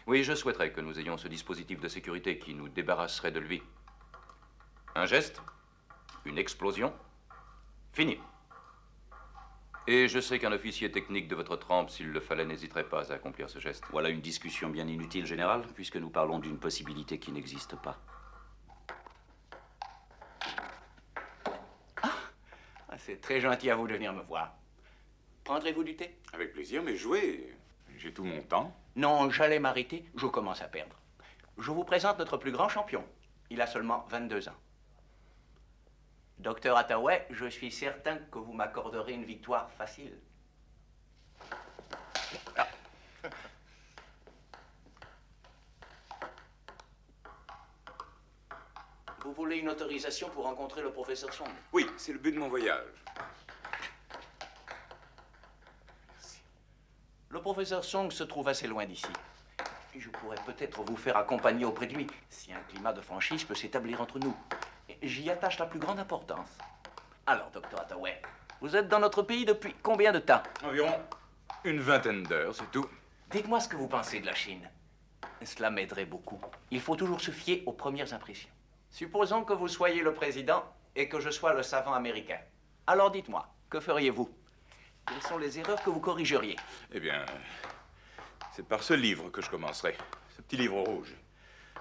Oui, je souhaiterais que nous ayons ce dispositif de sécurité qui nous débarrasserait de lui. Un geste, une explosion, fini. Et je sais qu'un officier technique de votre trempe, s'il le fallait, n'hésiterait pas à accomplir ce geste. Voilà une discussion bien inutile, Général, puisque nous parlons d'une possibilité qui n'existe pas. C'est très gentil à vous de venir me voir. Prendrez-vous du thé? Avec plaisir, mais jouez. J'ai tout mon temps. Non, j'allais m'arrêter, je commence à perdre. Je vous présente notre plus grand champion. Il a seulement 22 ans. Docteur Hathaway, je suis certain que vous m'accorderez une victoire facile. Ah. Vous voulez une autorisation pour rencontrer le professeur Song? Oui, c'est le but de mon voyage. Le professeur Song se trouve assez loin d'ici. Je pourrais peut-être vous faire accompagner auprès de lui, si un climat de franchise peut s'établir entre nous. J'y attache la plus grande importance. Alors, docteur Hathaway, vous êtes dans notre pays depuis combien de temps? Environ une vingtaine d'heures, c'est tout. Dites-moi ce que vous pensez de la Chine. Cela m'aiderait beaucoup. Il faut toujours se fier aux premières impressions. Supposons que vous soyez le président et que je sois le savant américain. Alors dites-moi, que feriez-vous? Quelles sont les erreurs que vous corrigeriez? Eh bien, c'est par ce livre que je commencerai. Ce petit livre rouge.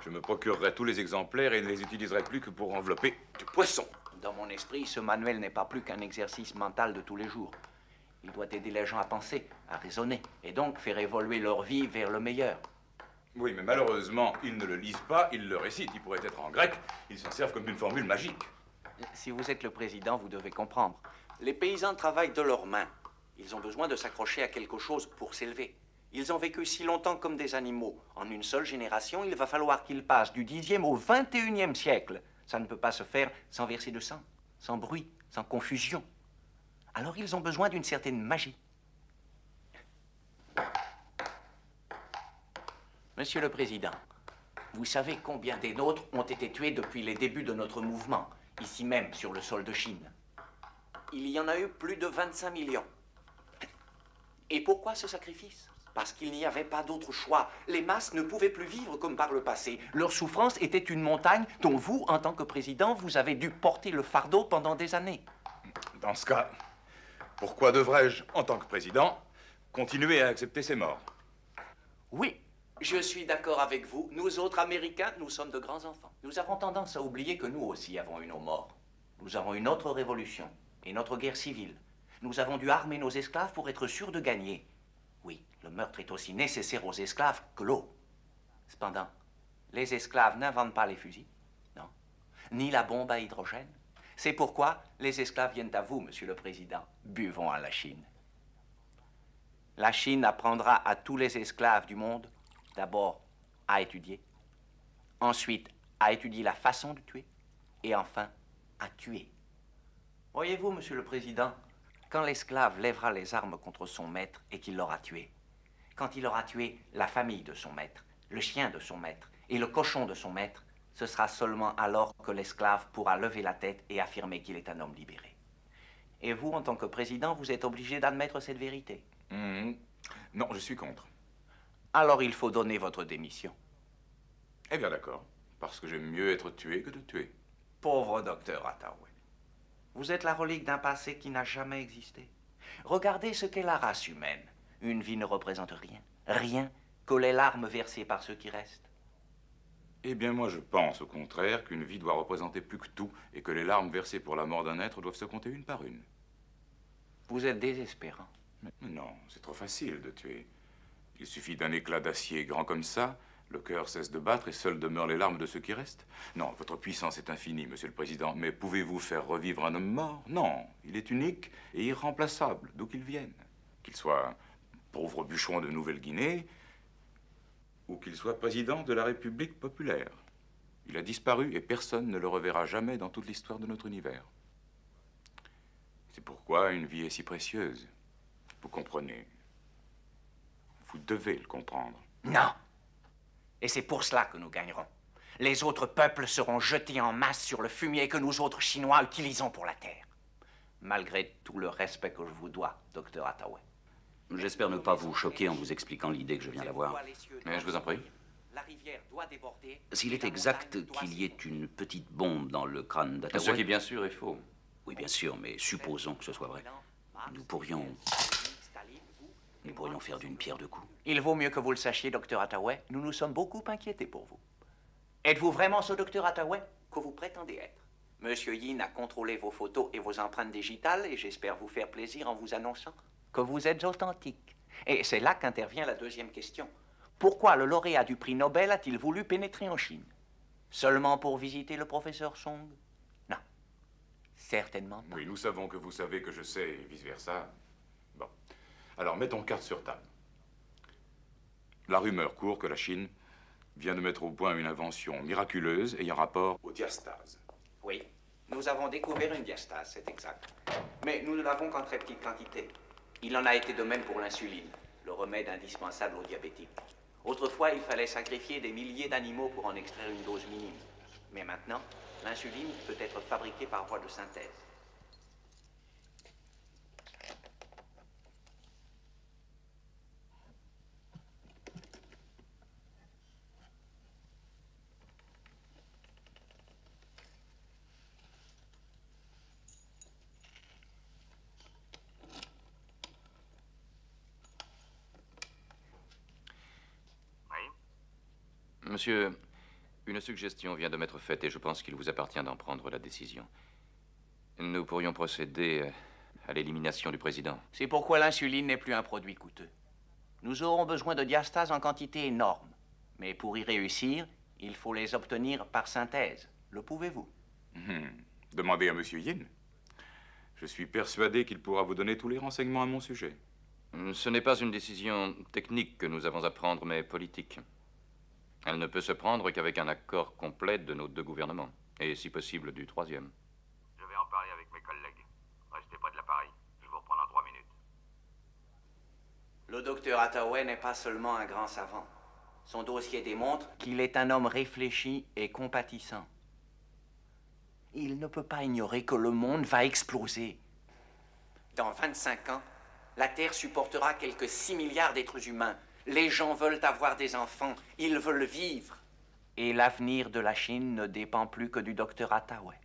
Je me procurerai tous les exemplaires et ne les utiliserai plus que pour envelopper du poisson. Dans mon esprit, ce manuel n'est pas plus qu'un exercice mental de tous les jours. Il doit aider les gens à penser, à raisonner, et donc faire évoluer leur vie vers le meilleur. Oui, mais malheureusement, ils ne le lisent pas, ils le récitent. Il pourrait être en grec, ils s'en servent comme une formule magique. Si vous êtes le président, vous devez comprendre. Les paysans travaillent de leurs mains. Ils ont besoin de s'accrocher à quelque chose pour s'élever. Ils ont vécu si longtemps comme des animaux. En une seule génération, il va falloir qu'ils passent du 10e au 21e siècle. Ça ne peut pas se faire sans verser de sang, sans bruit, sans confusion. Alors ils ont besoin d'une certaine magie. Monsieur le Président, vous savez combien des nôtres ont été tués depuis les débuts de notre mouvement, ici même sur le sol de Chine? Il y en a eu plus de 25 millions. Et pourquoi ce sacrifice? Parce qu'il n'y avait pas d'autre choix. Les masses ne pouvaient plus vivre comme par le passé. Leur souffrance était une montagne dont vous, en tant que président, vous avez dû porter le fardeau pendant des années. Dans ce cas, pourquoi devrais-je, en tant que président, continuer à accepter ces morts? Oui, je suis d'accord avec vous. Nous autres Américains, nous sommes de grands enfants. Nous avons tendance à oublier que nous aussi avons eu nos morts. Nous avons une autre révolution et notre guerre civile. Nous avons dû armer nos esclaves pour être sûrs de gagner. Oui, le meurtre est aussi nécessaire aux esclaves que l'eau. Cependant, les esclaves n'inventent pas les fusils, non, ni la bombe à hydrogène. C'est pourquoi les esclaves viennent à vous, Monsieur le Président. Buvons à la Chine. La Chine apprendra à tous les esclaves du monde, d'abord à étudier, ensuite à étudier la façon de tuer, et enfin à tuer. Voyez-vous, Monsieur le Président, quand l'esclave lèvera les armes contre son maître et qu'il l'aura tué, quand il aura tué la famille de son maître, le chien de son maître et le cochon de son maître, ce sera seulement alors que l'esclave pourra lever la tête et affirmer qu'il est un homme libéré. Et vous, en tant que président, vous êtes obligé d'admettre cette vérité. Non, je suis contre. Alors il faut donner votre démission. Eh bien d'accord, parce que j'aime mieux être tué que de tuer. Pauvre docteur Hathaway. Vous êtes la relique d'un passé qui n'a jamais existé. Regardez ce qu'est la race humaine. Une vie ne représente rien. Rien que les larmes versées par ceux qui restent. Eh bien, moi, je pense, au contraire, qu'une vie doit représenter plus que tout et que les larmes versées pour la mort d'un être doivent se compter une par une. Vous êtes désespérant. Mais non, c'est trop facile de tuer. Il suffit d'un éclat d'acier grand comme ça, le cœur cesse de battre et seules demeurent les larmes de ceux qui restent. Non, votre puissance est infinie, Monsieur le Président, mais pouvez-vous faire revivre un homme mort? Non, il est unique et irremplaçable, d'où qu'il vienne. Qu'il soit pauvre bûcheron de Nouvelle-Guinée ou qu'il soit président de la République populaire. Il a disparu et personne ne le reverra jamais dans toute l'histoire de notre univers. C'est pourquoi une vie est si précieuse. Vous comprenez. Vous devez le comprendre. Non. Et c'est pour cela que nous gagnerons. Les autres peuples seront jetés en masse sur le fumier que nous autres Chinois utilisons pour la terre. Malgré tout le respect que je vous dois, docteur Hathaway. J'espère ne pas vous choquer en vous expliquant l'idée que je viens d'avoir. Mais je vous en prie. La rivière doit déborder. S'il est exact qu'il y ait une petite bombe dans le crâne d'Hathaway... Ce qui, bien sûr, est faux. Oui, bien sûr, mais supposons que ce soit vrai. Nous pourrions faire d'une pierre deux coups. Il vaut mieux que vous le sachiez, docteur Hathaway. Nous nous sommes beaucoup inquiétés pour vous. Êtes-vous vraiment ce docteur Hathaway que vous prétendez être? Monsieur Yin a contrôlé vos photos et vos empreintes digitales et j'espère vous faire plaisir en vous annonçant que vous êtes authentique. Et c'est là qu'intervient la deuxième question. Pourquoi le lauréat du prix Nobel a-t-il voulu pénétrer en Chine? Seulement pour visiter le professeur Song? Non. Certainement pas. Oui, nous savons que vous savez que je sais et vice-versa. Bon. Alors, mettons carte sur table. La rumeur court que la Chine vient de mettre au point une invention miraculeuse ayant rapport aux diastases. Oui, nous avons découvert une diastase, c'est exact. Mais nous ne l'avons qu'en très petite quantité. Il en a été de même pour l'insuline, le remède indispensable aux diabétiques. Autrefois, il fallait sacrifier des milliers d'animaux pour en extraire une dose minime. Mais maintenant, l'insuline peut être fabriquée par voie de synthèse. Monsieur, une suggestion vient de m'être faite et je pense qu'il vous appartient d'en prendre la décision. Nous pourrions procéder à l'élimination du président. C'est pourquoi l'insuline n'est plus un produit coûteux. Nous aurons besoin de diastases en quantité énorme. Mais pour y réussir, il faut les obtenir par synthèse. Le pouvez-vous? Demandez à Monsieur Yin. Je suis persuadé qu'il pourra vous donner tous les renseignements à mon sujet. Ce n'est pas une décision technique que nous avons à prendre, mais politique. Elle ne peut se prendre qu'avec un accord complet de nos deux gouvernements, et si possible du troisième. Je vais en parler avec mes collègues. Restez près de l'appareil. Je vous reprends dans 3 minutes. Le docteur Hathaway n'est pas seulement un grand savant. Son dossier démontre qu'il est un homme réfléchi et compatissant. Il ne peut pas ignorer que le monde va exploser. Dans 25 ans, la Terre supportera quelques 6 milliards d'êtres humains. Les gens veulent avoir des enfants, ils veulent vivre. Et l'avenir de la Chine ne dépend plus que du docteur Hathaway.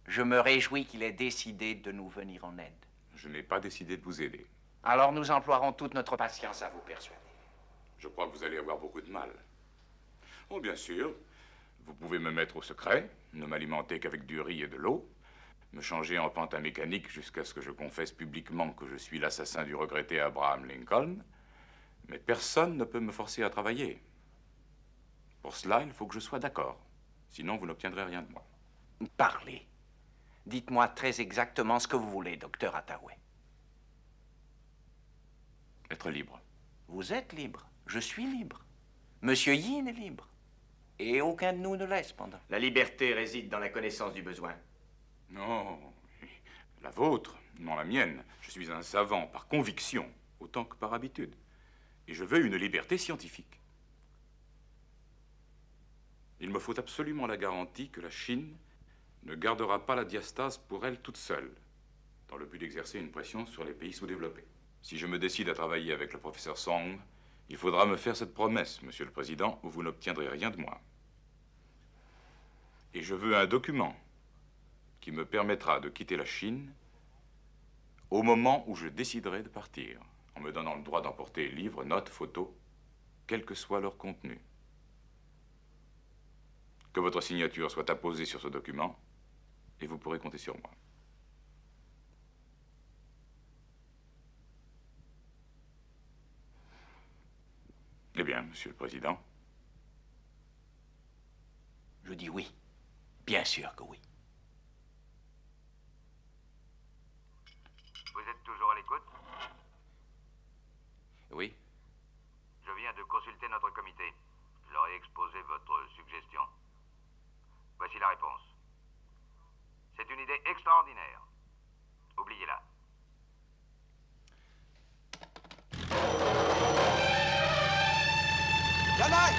Je me réjouis qu'il ait décidé de nous venir en aide. Je n'ai pas décidé de vous aider. Alors nous emploierons toute notre patience à vous persuader. Je crois que vous allez avoir beaucoup de mal. Oh, bien sûr, vous pouvez me mettre au secret, ne m'alimenter qu'avec du riz et de l'eau, me changer en pantin mécanique jusqu'à ce que je confesse publiquement que je suis l'assassin du regretté Abraham Lincoln. Mais personne ne peut me forcer à travailler. Pour cela, il faut que je sois d'accord. Sinon, vous n'obtiendrez rien de moi. Parlez. Dites-moi très exactement ce que vous voulez, docteur Hathaway. Être libre. Vous êtes libre. Je suis libre. Monsieur Yin est libre. Et aucun de nous ne l'est, cependant. La liberté réside dans la connaissance du besoin. Non, la vôtre, non la mienne. Je suis un savant par conviction, autant que par habitude. Et je veux une liberté scientifique. Il me faut absolument la garantie que la Chine ne gardera pas la diastase pour elle toute seule, dans le but d'exercer une pression sur les pays sous-développés. Si je me décide à travailler avec le professeur Song, il faudra me faire cette promesse, Monsieur le Président, ou vous n'obtiendrez rien de moi. Et je veux un document qui me permettra de quitter la Chine au moment où je déciderai de partir. en me donnant le droit d'emporter livres, notes, photos, quel que soit leur contenu. Que votre signature soit apposée sur ce document, et vous pourrez compter sur moi. Eh bien, Monsieur le Président. Je dis oui. Bien sûr que oui. Vous êtes toujours à l'écoute? Oui. Je viens de consulter notre comité. Je leur ai exposé votre suggestion. Voici la réponse. C'est une idée extraordinaire. Oubliez-la. Yanai!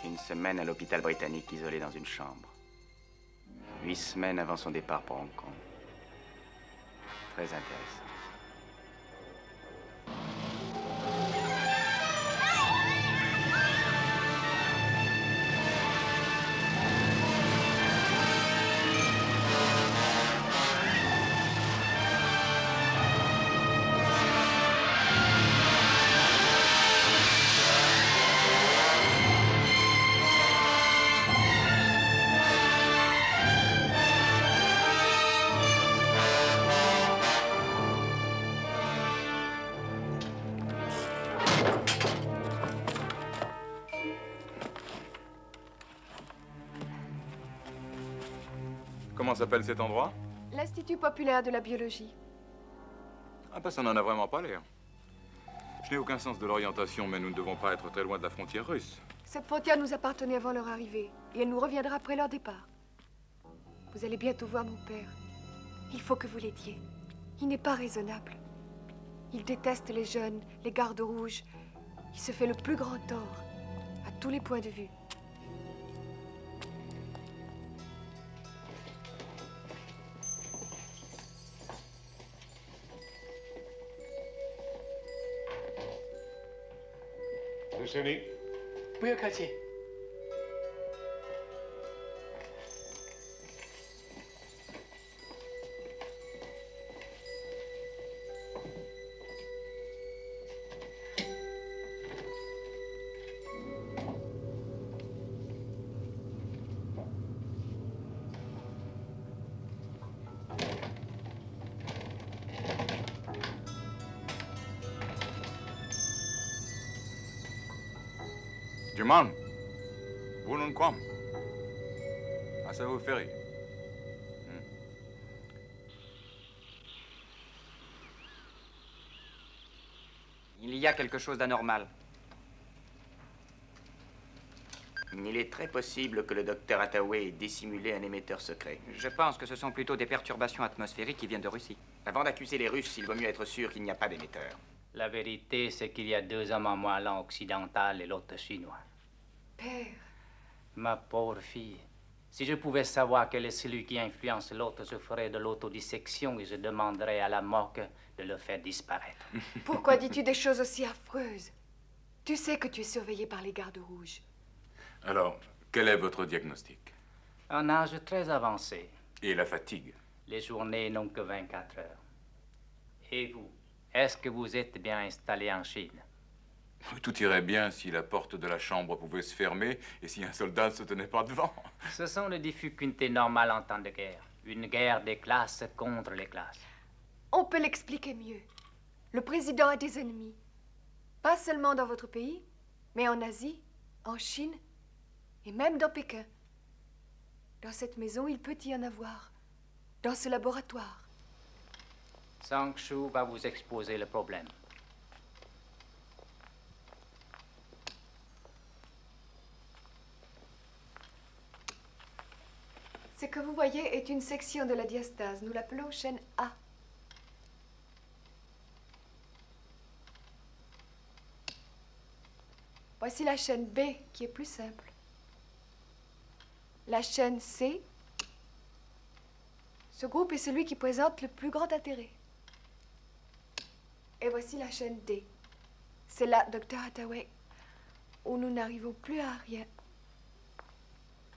Une semaine à l'hôpital britannique, isolé dans une chambre. 8 semaines avant son départ pour Hong Kong. Très intéressant. Comment s'appelle cet endroit? L'Institut populaire de la biologie. Ah bah ça n'en a vraiment pas l'air. Je n'ai aucun sens de l'orientation, mais nous ne devons pas être très loin de la frontière russe. Cette frontière nous appartenait avant leur arrivée, et elle nous reviendra après leur départ. Vous allez bientôt voir mon père. Il faut que vous l'aidiez. Il n'est pas raisonnable. Il déteste les jeunes, les gardes rouges. Il se fait le plus grand tort, à tous les points de vue. Luciani. 不要客气。Juman, vous non quoi? Ah, ça vous fait rire. Il y a quelque chose d'anormal. Il est très possible que le docteur Hathaway ait dissimulé un émetteur secret. Je pense que ce sont plutôt des perturbations atmosphériques qui viennent de Russie. Avant d'accuser les Russes, il vaut mieux être sûr qu'il n'y a pas d'émetteur. La vérité, c'est qu'il y a 2 hommes en moi, l'un occidental et l'autre chinois. Père. Ma pauvre fille, si je pouvais savoir quel est celui qui influence l'autre, je ferais de l'autodissection et je demanderais à la morgue de le faire disparaître. Pourquoi dis-tu des choses aussi affreuses? Tu sais que tu es surveillé par les gardes rouges. Alors, quel est votre diagnostic? Un âge très avancé. Et la fatigue? Les journées n'ont que 24 heures. Et vous, est-ce que vous êtes bien installé en Chine? Tout irait bien si la porte de la chambre pouvait se fermer et si un soldat ne se tenait pas devant. Ce sont les difficultés normales en temps de guerre. Une guerre des classes contre les classes. On peut l'expliquer mieux. Le président a des ennemis. Pas seulement dans votre pays, mais en Asie, en Chine et même dans Pékin. Dans cette maison, il peut y en avoir. Dans ce laboratoire. Sang Shu va vous exposer le problème. Ce que vous voyez est une section de la diastase. Nous l'appelons chaîne A. Voici la chaîne B, qui est plus simple. La chaîne C. Ce groupe est celui qui présente le plus grand intérêt. Et voici la chaîne D. C'est là, Dr. Hathaway, où nous n'arrivons plus à rien.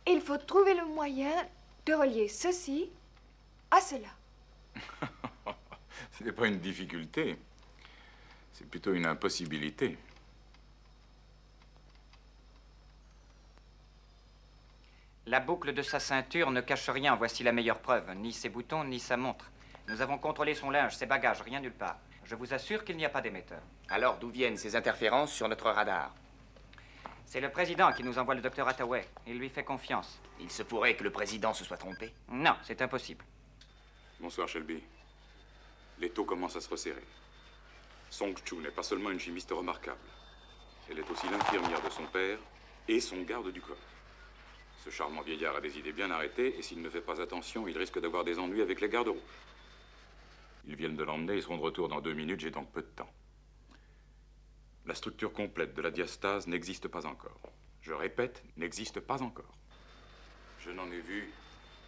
Il faut trouver le moyen de relier ceci à cela. Ce n'est pas une difficulté. C'est plutôt une impossibilité. La boucle de sa ceinture ne cache rien, voici la meilleure preuve. Ni ses boutons, ni sa montre. Nous avons contrôlé son linge, ses bagages, rien nulle part. Je vous assure qu'il n'y a pas d'émetteur. Alors d'où viennent ces interférences sur notre radar? C'est le président qui nous envoie le docteur Hathaway. Il lui fait confiance. Il se pourrait que le président se soit trompé? Non, c'est impossible. Bonsoir, Shelby. L'étau commence à se resserrer. Song Chu n'est pas seulement une chimiste remarquable. Elle est aussi l'infirmière de son père et son garde du corps. Ce charmant vieillard a des idées bien arrêtées, et s'il ne fait pas attention, il risque d'avoir des ennuis avec les gardes rouges. Ils viennent de l'emmener, ils seront de retour dans 2 minutes, j'ai donc peu de temps. La structure complète de la diastase n'existe pas encore. Je répète, n'existe pas encore. Je n'en ai vu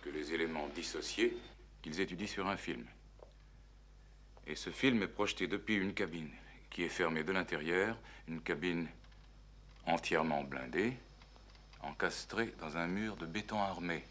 que les éléments dissociés qu'ils étudient sur un film. Et ce film est projeté depuis une cabine qui est fermée de l'intérieur, une cabine entièrement blindée, encastrée dans un mur de béton armé.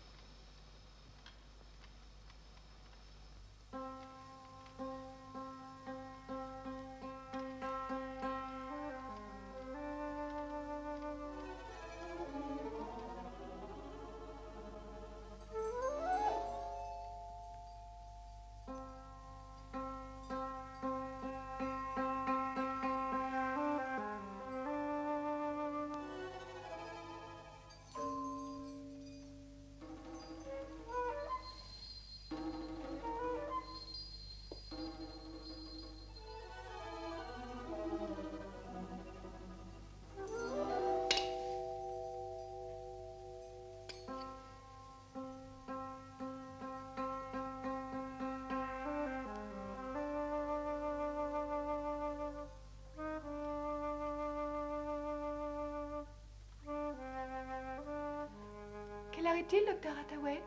Quelle heure est-il, docteur Hathaway?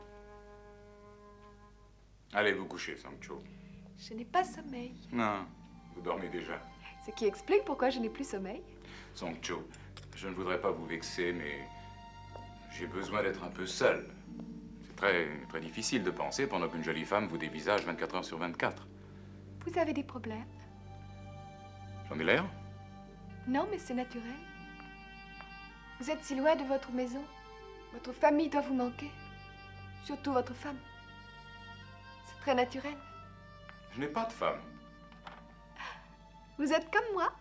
Allez vous coucher, Sang Chu. Je n'ai pas sommeil. Non, vous dormez déjà. Ce qui explique pourquoi je n'ai plus sommeil. Sang Chu, je ne voudrais pas vous vexer, mais j'ai besoin d'être un peu seul. C'est très difficile de penser pendant qu'une jolie femme vous dévisage 24 heures sur 24. Vous avez des problèmes? J'en ai l'air? Non, mais c'est naturel. Vous êtes si loin de votre maison. Votre famille doit vous manquer. Surtout votre femme. C'est très naturel. Je n'ai pas de femme. Vous êtes comme moi.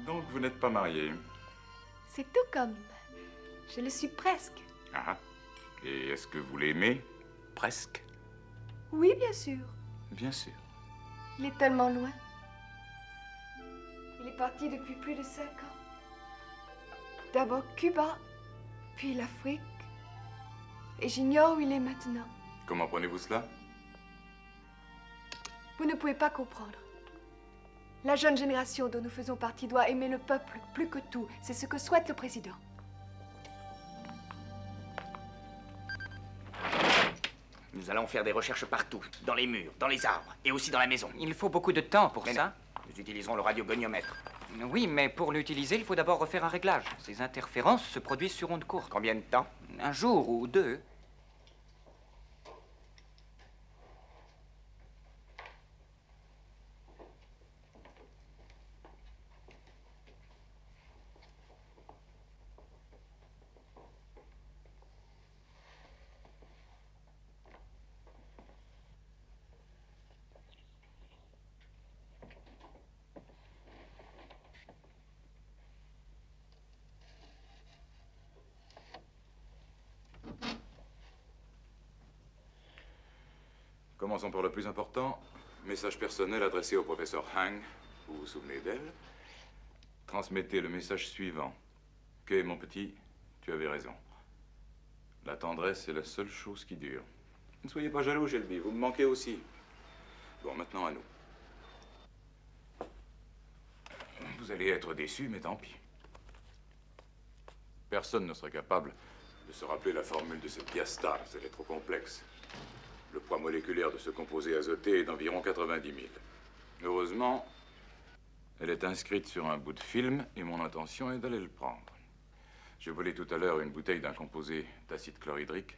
Donc vous n'êtes pas marié. C'est tout comme. Je le suis presque. Ah. Et est-ce que vous l'aimez? Presque. Oui, bien sûr. Bien sûr. Il est tellement loin. Il est parti depuis plus de 5 ans. D'abord Cuba, puis l'Afrique. Et j'ignore où il est maintenant. Comment prenez-vous cela? Vous ne pouvez pas comprendre. La jeune génération dont nous faisons partie doit aimer le peuple plus que tout. C'est ce que souhaite le président. Nous allons faire des recherches partout, dans les murs, dans les arbres, et aussi dans la maison. Il faut beaucoup de temps pour Mais ça. non, nous utiliserons le radiogoniomètre. Oui, mais pour l'utiliser, il faut d'abord refaire un réglage. Ces interférences se produisent sur onde courte. Combien de temps? Un jour ou 2. Commençons par le plus important. Message personnel adressé au professeur Hang. Vous vous souvenez d'elle? Transmettez le message suivant. Ok, mon petit, tu avais raison. La tendresse est la seule chose qui dure. Ne soyez pas jaloux, Shelby, vous me manquez aussi. Bon, maintenant à nous. Vous allez être déçus, mais tant pis. Personne ne serait capable de se rappeler la formule de cette diastase. Elle est trop complexe. Le poids moléculaire de ce composé azoté est d'environ 90 000. Heureusement, elle est inscrite sur un bout de film et mon intention est d'aller le prendre. J'ai volé tout à l'heure une bouteille d'un composé d'acide chlorhydrique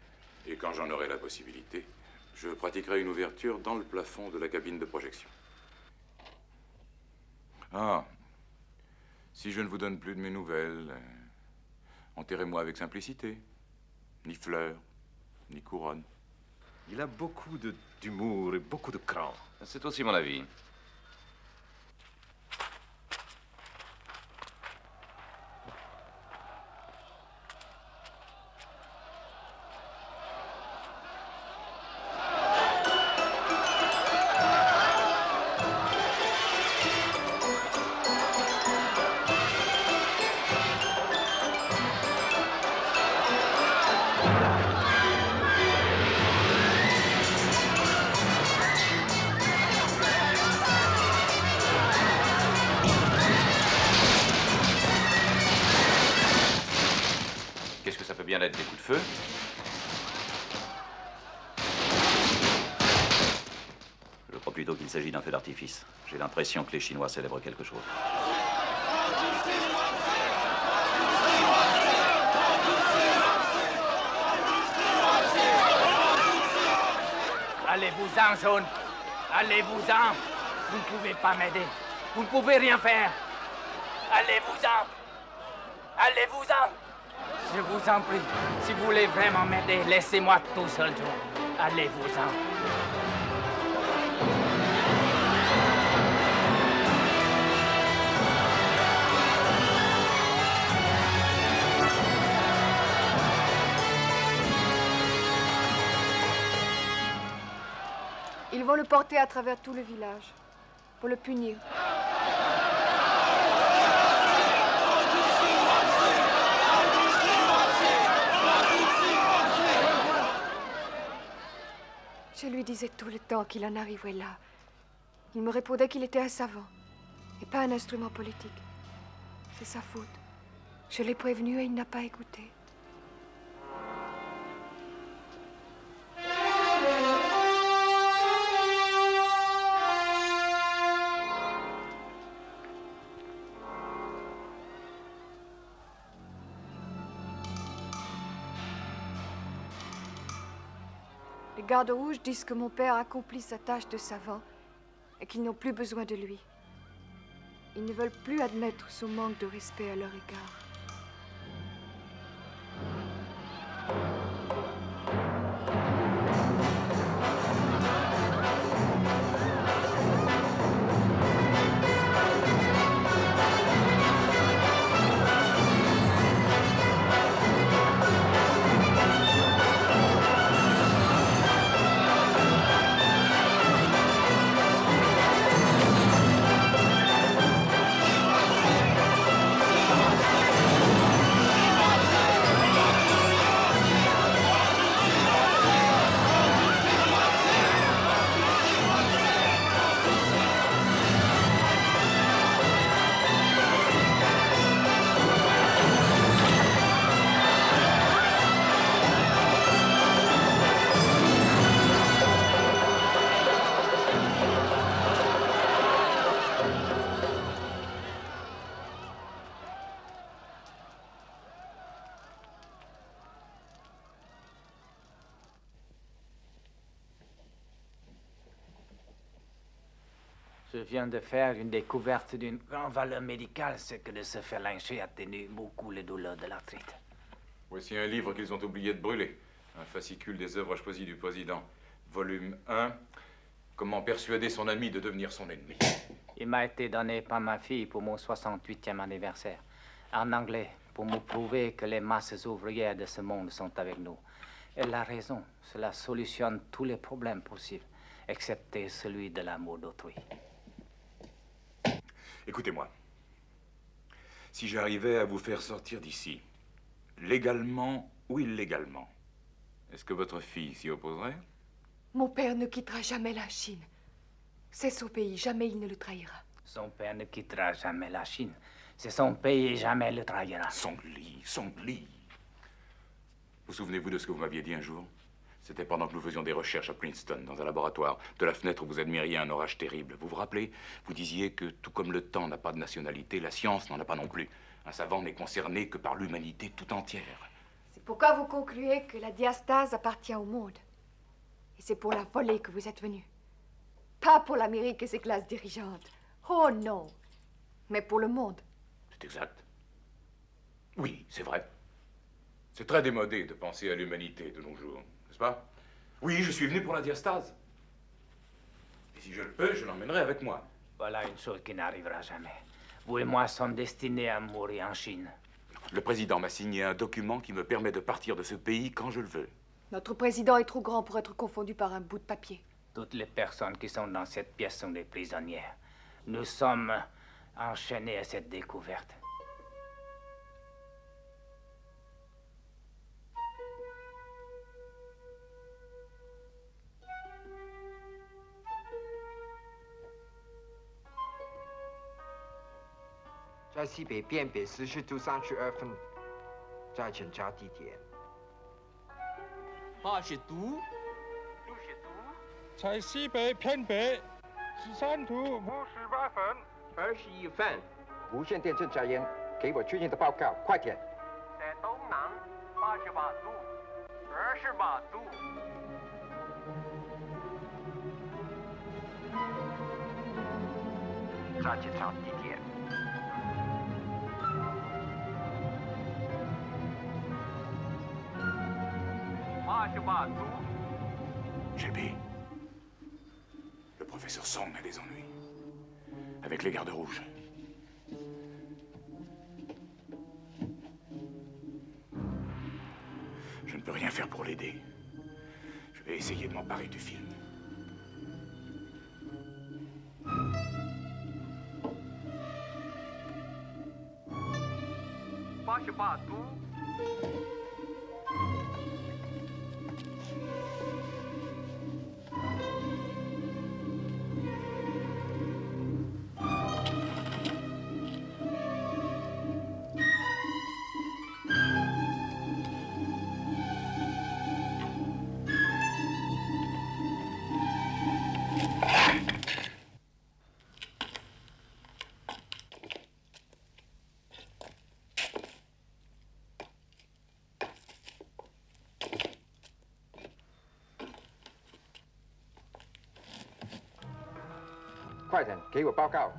et quand j'en aurai la possibilité, je pratiquerai une ouverture dans le plafond de la cabine de projection. Ah, si je ne vous donne plus de mes nouvelles, enterrez-moi avec simplicité. Ni fleurs, ni couronne. Il a beaucoup d'humour et beaucoup de cran. C'est aussi mon avis. Des coups de feu. Je crois plutôt qu'il s'agit d'un feu d'artifice. J'ai l'impression que les Chinois célèbrent quelque chose. Allez-vous-en, jaune. Allez-vous-en. Vous ne pouvez pas m'aider. Vous ne pouvez rien faire. Allez-vous-en. Allez-vous-en. Je vous en prie, si vous voulez vraiment m'aider, laissez-moi tout seul, Joe. Allez-vous-en. Ils vont le porter à travers tout le village pour le punir. Je lui disais tout le temps qu'il en arriverait là. Il me répondait qu'il était un savant et pas un instrument politique. C'est sa faute. Je l'ai prévenu et il n'a pas écouté. Les gardes rouges disent que mon père accomplit sa tâche de savant et qu'ils n'ont plus besoin de lui. Ils ne veulent plus admettre son manque de respect à leur égard. Je viens de faire une découverte d'une grande valeur médicale, ce que de se faire lyncher atténue beaucoup les douleurs de l'arthrite. Voici un livre qu'ils ont oublié de brûler. Un fascicule des œuvres choisies du président. Volume 1. Comment persuader son ami de devenir son ennemi. Il m'a été donné par ma fille pour mon 68e anniversaire. En anglais, pour me prouver que les masses ouvrières de ce monde sont avec nous. Elle a raison. Cela solutionne tous les problèmes possibles. excepté celui de l'amour d'autrui. Écoutez-moi. Si j'arrivais à vous faire sortir d'ici, légalement ou illégalement, est-ce que votre fille s'y opposerait? Mon père ne quittera jamais la Chine. C'est son pays, jamais il ne le trahira. Son père ne quittera jamais la Chine. C'est son pays et jamais le trahira. Song-Li, Song-Li. Vous souvenez-vous de ce que vous m'aviez dit un jour? C'était pendant que nous faisions des recherches à Princeton, dans un laboratoire. De la fenêtre où vous admiriez un orage terrible. Vous vous rappelez? Vous disiez que tout comme le temps n'a pas de nationalité, la science n'en a pas non plus. Un savant n'est concerné que par l'humanité tout entière. C'est pourquoi vous concluez que la diastase appartient au monde. Et c'est pour la voler que vous êtes venu. Pas pour l'Amérique et ses classes dirigeantes. Oh non. Mais pour le monde. C'est exact. Oui, c'est vrai. C'est très démodé de penser à l'humanité de nos jours, n'est-ce pas? Oui, je suis venu pour la diastase. Et si je le peux, je l'emmènerai avec moi. Voilà une chose qui n'arrivera jamais. Vous et moi sommes destinés à mourir en Chine. Le président m'a signé un document qui me permet de partir de ce pays quand je le veux. Notre président est trop grand pour être confondu par un bout de papier. Toutes les personnes qui sont dans cette pièce sont des prisonnières. Nous sommes enchaînés à cette découverte.在西北边北14度32分，在检查地点。80度，在西北偏北13度58分21分，无线电正查验，给我最近的报告，快点。在东南88度28度。在检查地点。88度。Shelby, le professeur Song a des ennuis. Avec les gardes rouges. Je ne peux rien faire pour l'aider. Je vais essayer de m'emparer du film.快点，给我报告。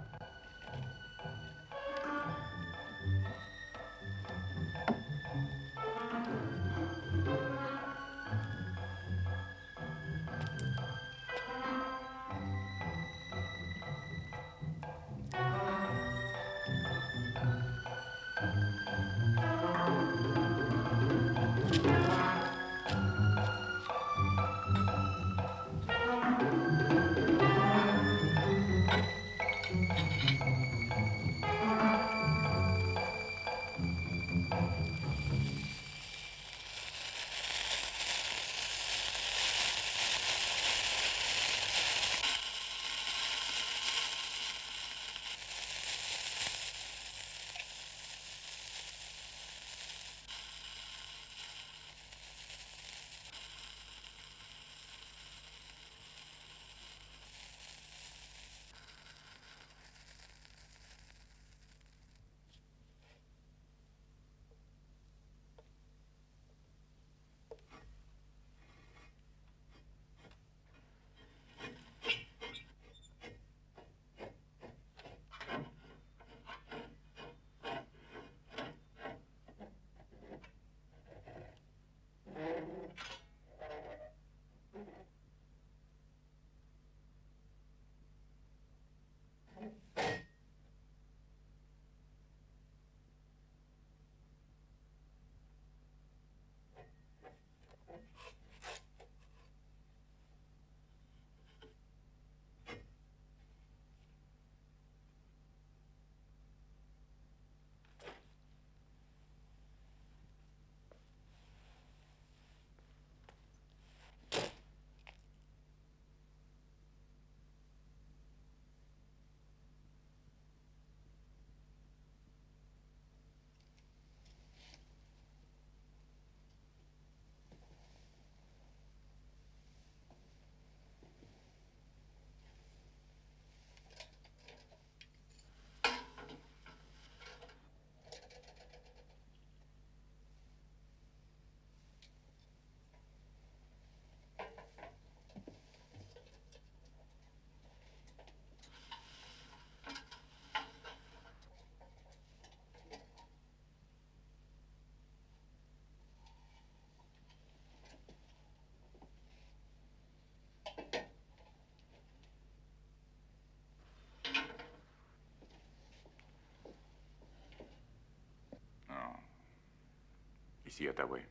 Ici, à Tawai.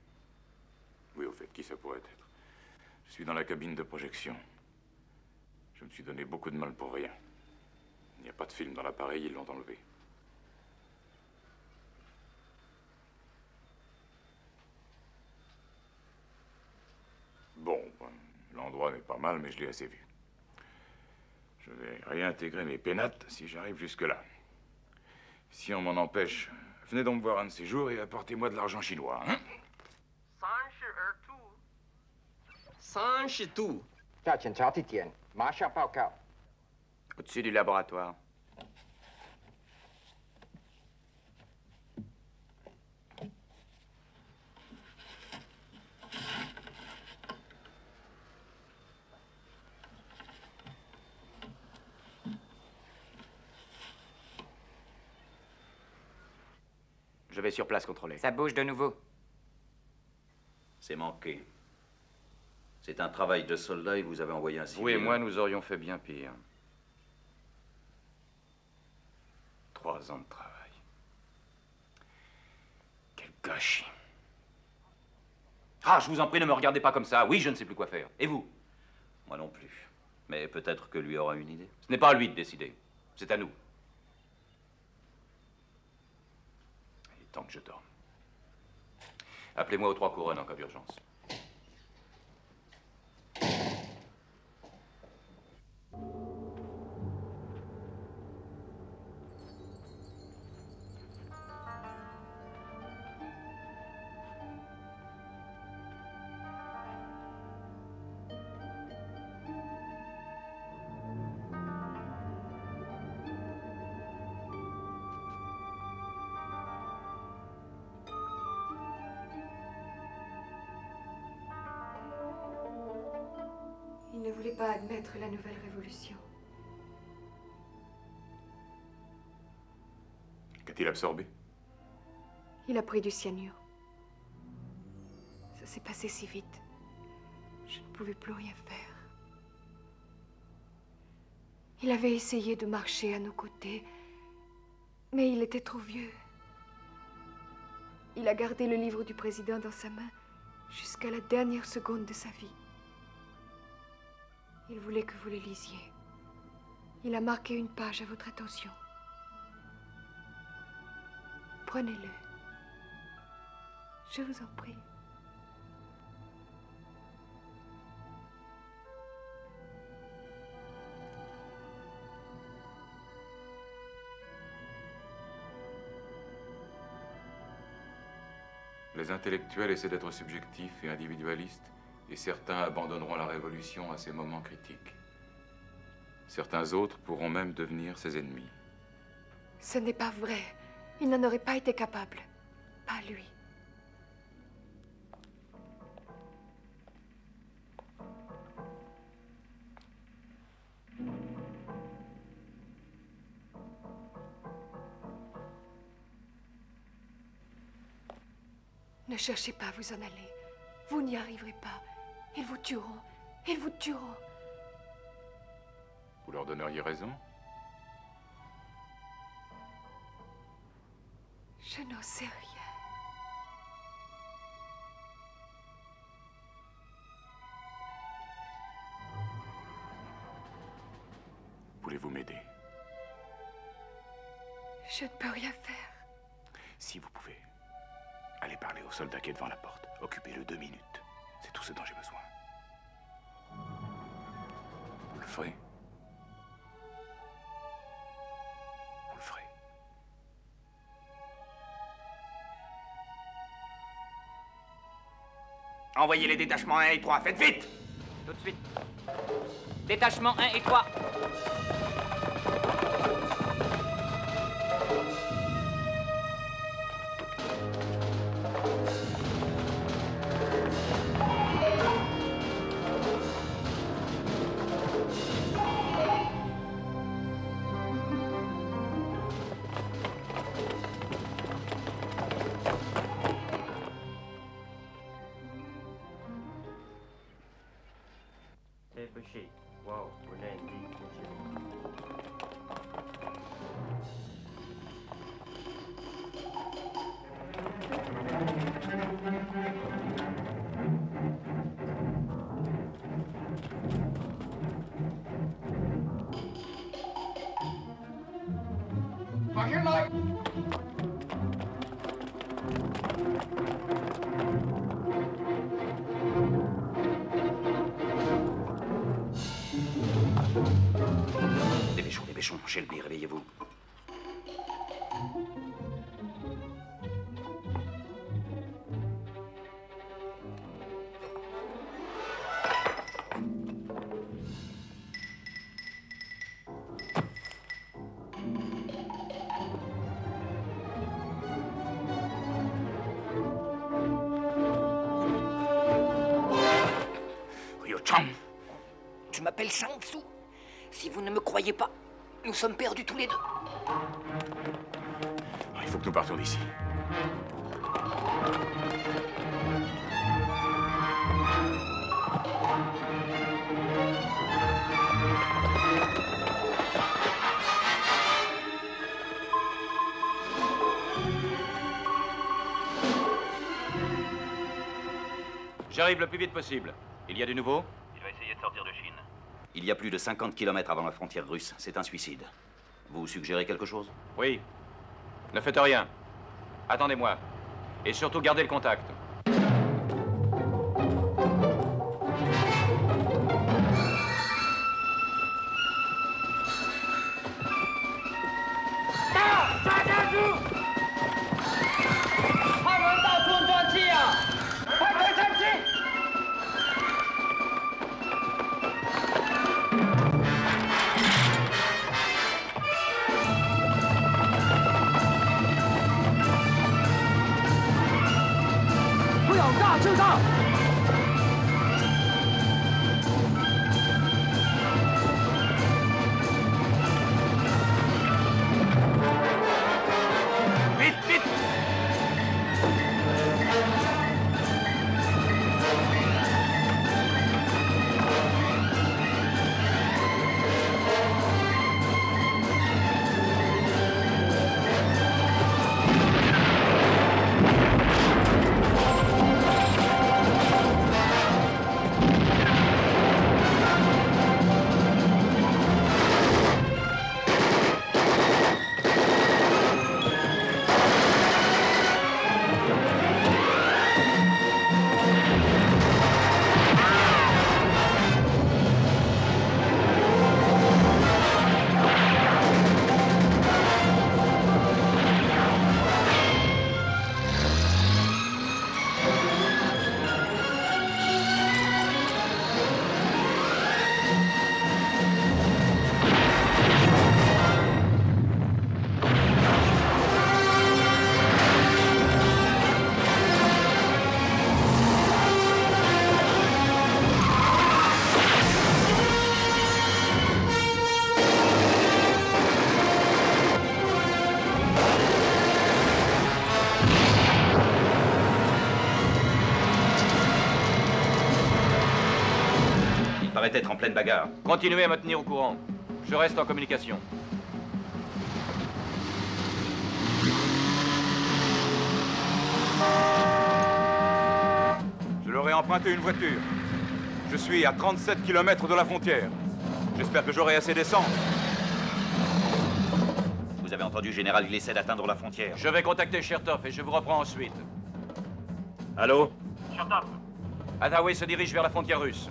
Oui, au fait, qui ça pourrait être? Je suis dans la cabine de projection. Je me suis donné beaucoup de mal pour rien. Il n'y a pas de film dans l'appareil, ils l'ont enlevé. Bon, l'endroit n'est pas mal, mais je l'ai assez vu. Je vais réintégrer mes pénates si j'arrive jusque-là. Si on m'en empêche, venez donc me voir un de ces jours et apportez-moi de l'argent chinois, hein? 32。在检查地点，马上报告。Au-dessus du laboratoire. Je vais sur place contrôler. Ça bouge de nouveau. C'est manqué. C'est un travail de soldat et vous avez envoyé un civil. Vous et moi, nous aurions fait bien pire. 3 ans de travail. Quel gâchis. Ah, je vous en prie, ne me regardez pas comme ça. Oui, je ne sais plus quoi faire. Et vous? Moi non plus. Mais peut-être que lui aura une idée. Ce n'est pas à lui de décider. C'est à nous. Il est temps que je dorme. Appelez-moi aux 3 couronnes en cas d'urgence. Il ne voulait pas admettre la nouvelle révolution. Qu'a-t-il absorbé? Il a pris du cyanure. Ça s'est passé si vite. Je ne pouvais plus rien faire. Il avait essayé de marcher à nos côtés, mais il était trop vieux. Il a gardé le livre du président dans sa main jusqu'à la dernière seconde de sa vie. Il voulait que vous le lisiez. Il a marqué une page à votre attention. Prenez-le. Je vous en prie. Les intellectuels essaient d'être subjectifs et individualistes, et certains abandonneront la révolution à ces moments critiques. Certains autres pourront même devenir ses ennemis. Ce n'est pas vrai. Il n'en aurait pas été capable. Pas lui. Ne cherchez pas à vous en aller. Vous n'y arriverez pas. Ils vous tueront. Ils vous tueront. Vous leur donneriez raison? Je n'en sais rien. Voulez-vous m'aider? Je ne peux rien faire. Si vous pouvez, allez parler au soldat qui est devant la porte. Occupez-le 2 minutes. C'est tout ce dont j'ai besoin. Vous le ferez? Vous le ferez. Envoyez les détachements 1 et 3, faites vite! Tout de suite. Détachement 1 et 3. Wow, we're dépêchons. Shelby, réveillez-vous. Tu m'appelles Shang-Tzu. Si vous ne me croyez pas, nous sommes perdus tous les deux. Il faut que nous partions d'ici. J'arrive le plus vite possible. Il y a du nouveau? Il va essayer de sortir de Chine. Il y a plus de 50 km avant la frontière russe. C'est un suicide. Vous suggérez quelque chose? Oui. Ne faites rien. Attendez-moi. Et surtout, gardez le contact. paraît être en pleine bagarre. Continuez à me tenir au courant. Je reste en communication. Je leur ai emprunté une voiture. Je suis à 37 km de la frontière. J'espère que j'aurai assez d'essence. Vous avez entendu, Général, il essaie d'atteindre la frontière. Je vais contacter Chertoff et je vous reprends ensuite. Allô? Chertoff. Hathaway se dirige vers la frontière russe.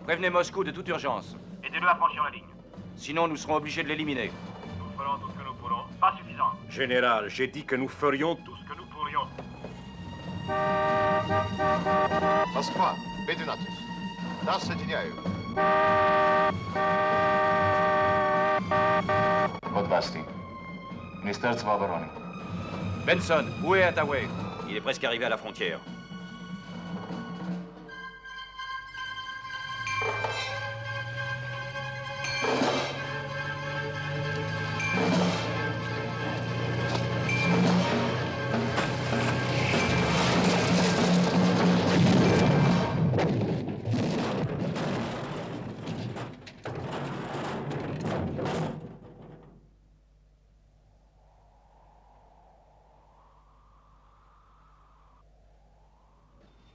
Prévenez Moscou de toute urgence. Aidez-le à franchir la ligne. Sinon, nous serons obligés de l'éliminer. Nous ferons tout ce que nous pourrons. Pas suffisant. Général, j'ai dit que nous ferions Tout ce que nous pourrions. Москва, B-12. Нас соединяют. Вот Басти. Министерство обороны. Benson, où est Hathaway? Il est presque arrivé à la frontière.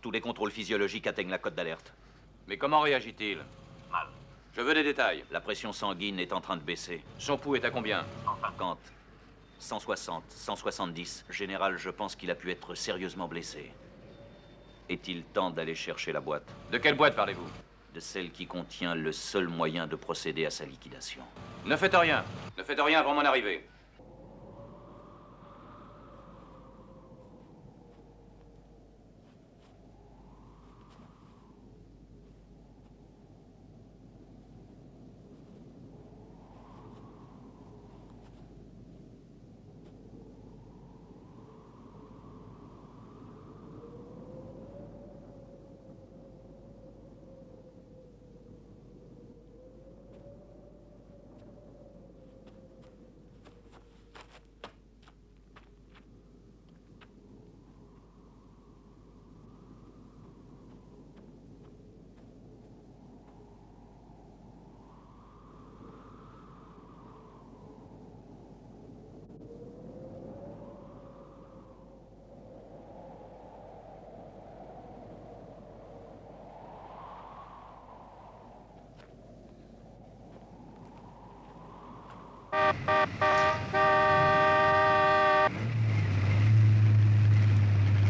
Tous les contrôles physiologiques atteignent la cote d'alerte. Mais comment réagit-il? Mal. Je veux des détails. La pression sanguine est en train de baisser. Son pouls est à combien? 150, 160, 170. Général, je pense qu'il a pu être sérieusement blessé. Est-il temps d'aller chercher la boîte? De quelle boîte parlez-vous? de celle qui contient le seul moyen de procéder à sa liquidation. Ne faites rien. Ne faites rien avant mon arrivée.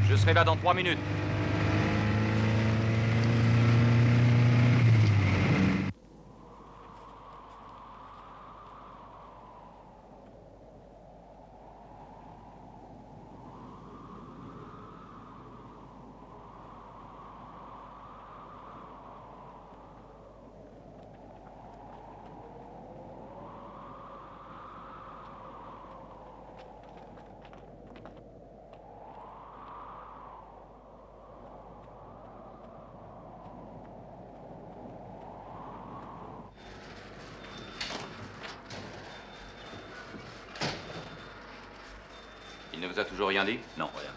Je serai là dans 3 minutes. Il ne vous a toujours rien dit? Non, rien.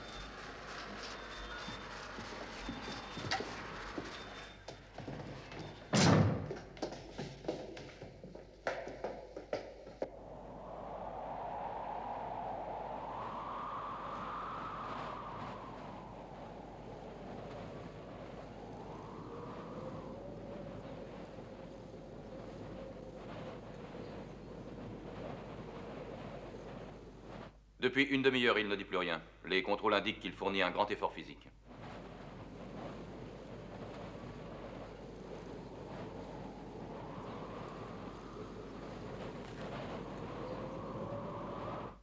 Depuis une demi-heure, il ne dit plus rien. Les contrôles indiquent qu'il fournit un grand effort physique.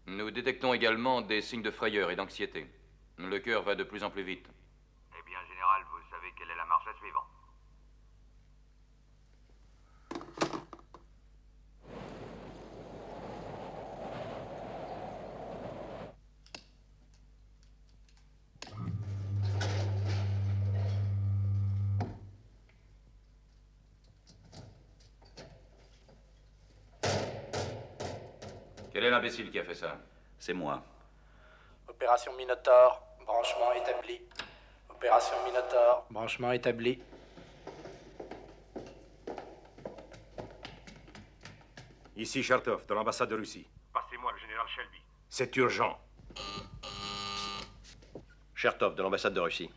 Nous détectons également des signes de frayeur et d'anxiété. Le cœur va de plus en plus vite. Eh bien, général, vous savez quelle est la marche à suivre. Quel est l'imbécile qui a fait ça? C'est moi. Opération Minotaur, branchement établi. Opération Minotaur, branchement établi. Ici Chertov, de l'ambassade de Russie. Passez-moi le général Shelby. C'est urgent. Chertov, de l'ambassade de Russie.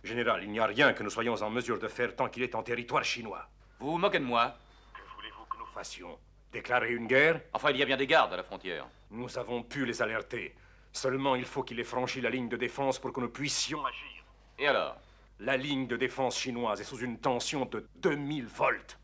Général, il n'y a rien que nous soyons en mesure de faire tant qu'il est en territoire chinois. Vous vous moquez de moi? Que voulez-vous que nous fassions? Déclarer une guerre? Enfin, il y a bien des gardes à la frontière. Nous avons pu les alerter. Seulement, il faut qu'il ait franchi la ligne de défense pour que nous puissions agir. Et alors? La ligne de défense chinoise est sous une tension de 2000 volts.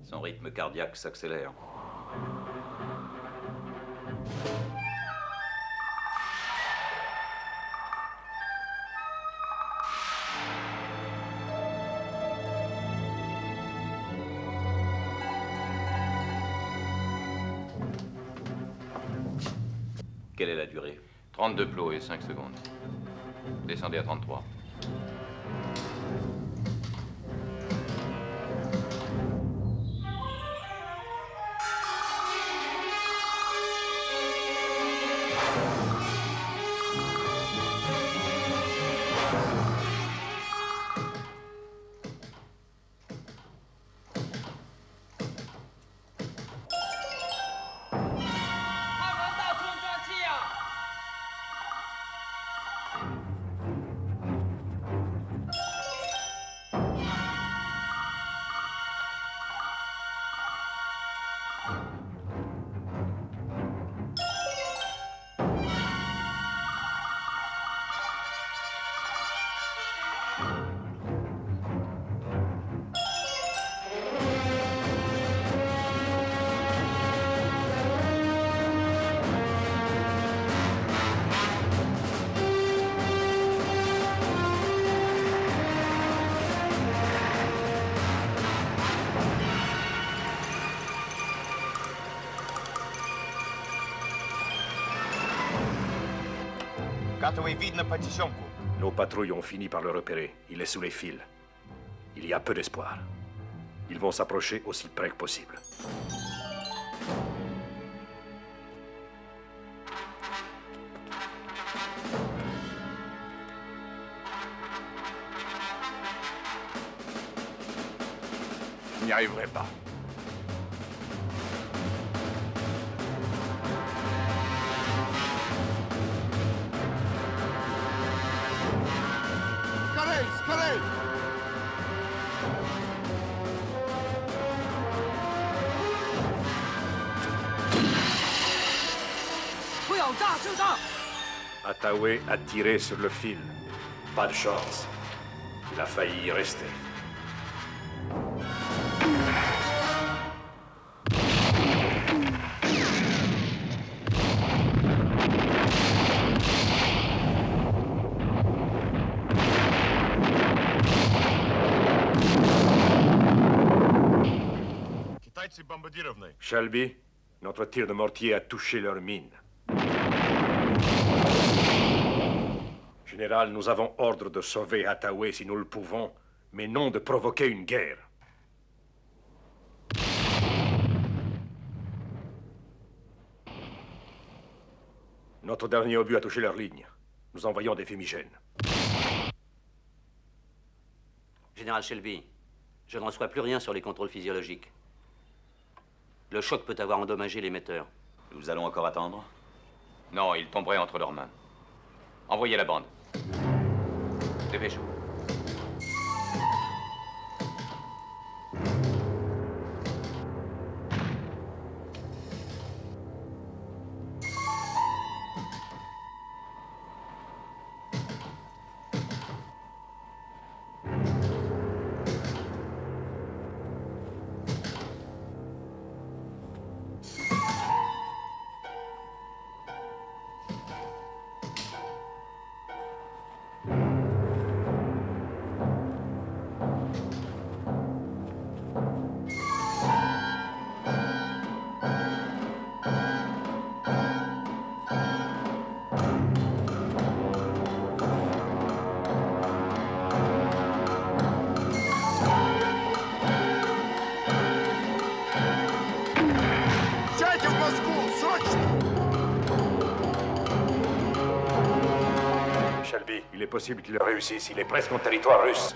Son rythme cardiaque s'accélère. Quelle est la durée? 32 plots et 5 secondes. Descendez à 33. Kataway видно потихоньку. Nos patrouilles ont fini par le repérer. Il est sous les fils. Il y a peu d'espoir. Ils vont s'approcher aussi près que possible. Je n'y arriverai pas. Скорей, скорей! 不要炸，就炸！ Ataoué a tiré sur le fil. Pas de chance. Il a failli y rester. Китайцы бомбардированы. Shelby, notre tir de mortier a touché leur mine. Général, nous avons ordre de sauver Ataoué si nous le pouvons, mais non de provoquer une guerre. Notre dernier obus a touché leur ligne. Nous envoyons des fumigènes. Général Shelby, je ne reçois plus rien sur les contrôles physiologiques. Le choc peut avoir endommagé l'émetteur. Nous allons encore attendre? Non, il tomberait entre leurs mains. Envoyez la bande. Dépêchez-vous. Shelby, il est possible qu'il réussisse. Il est presque en territoire russe.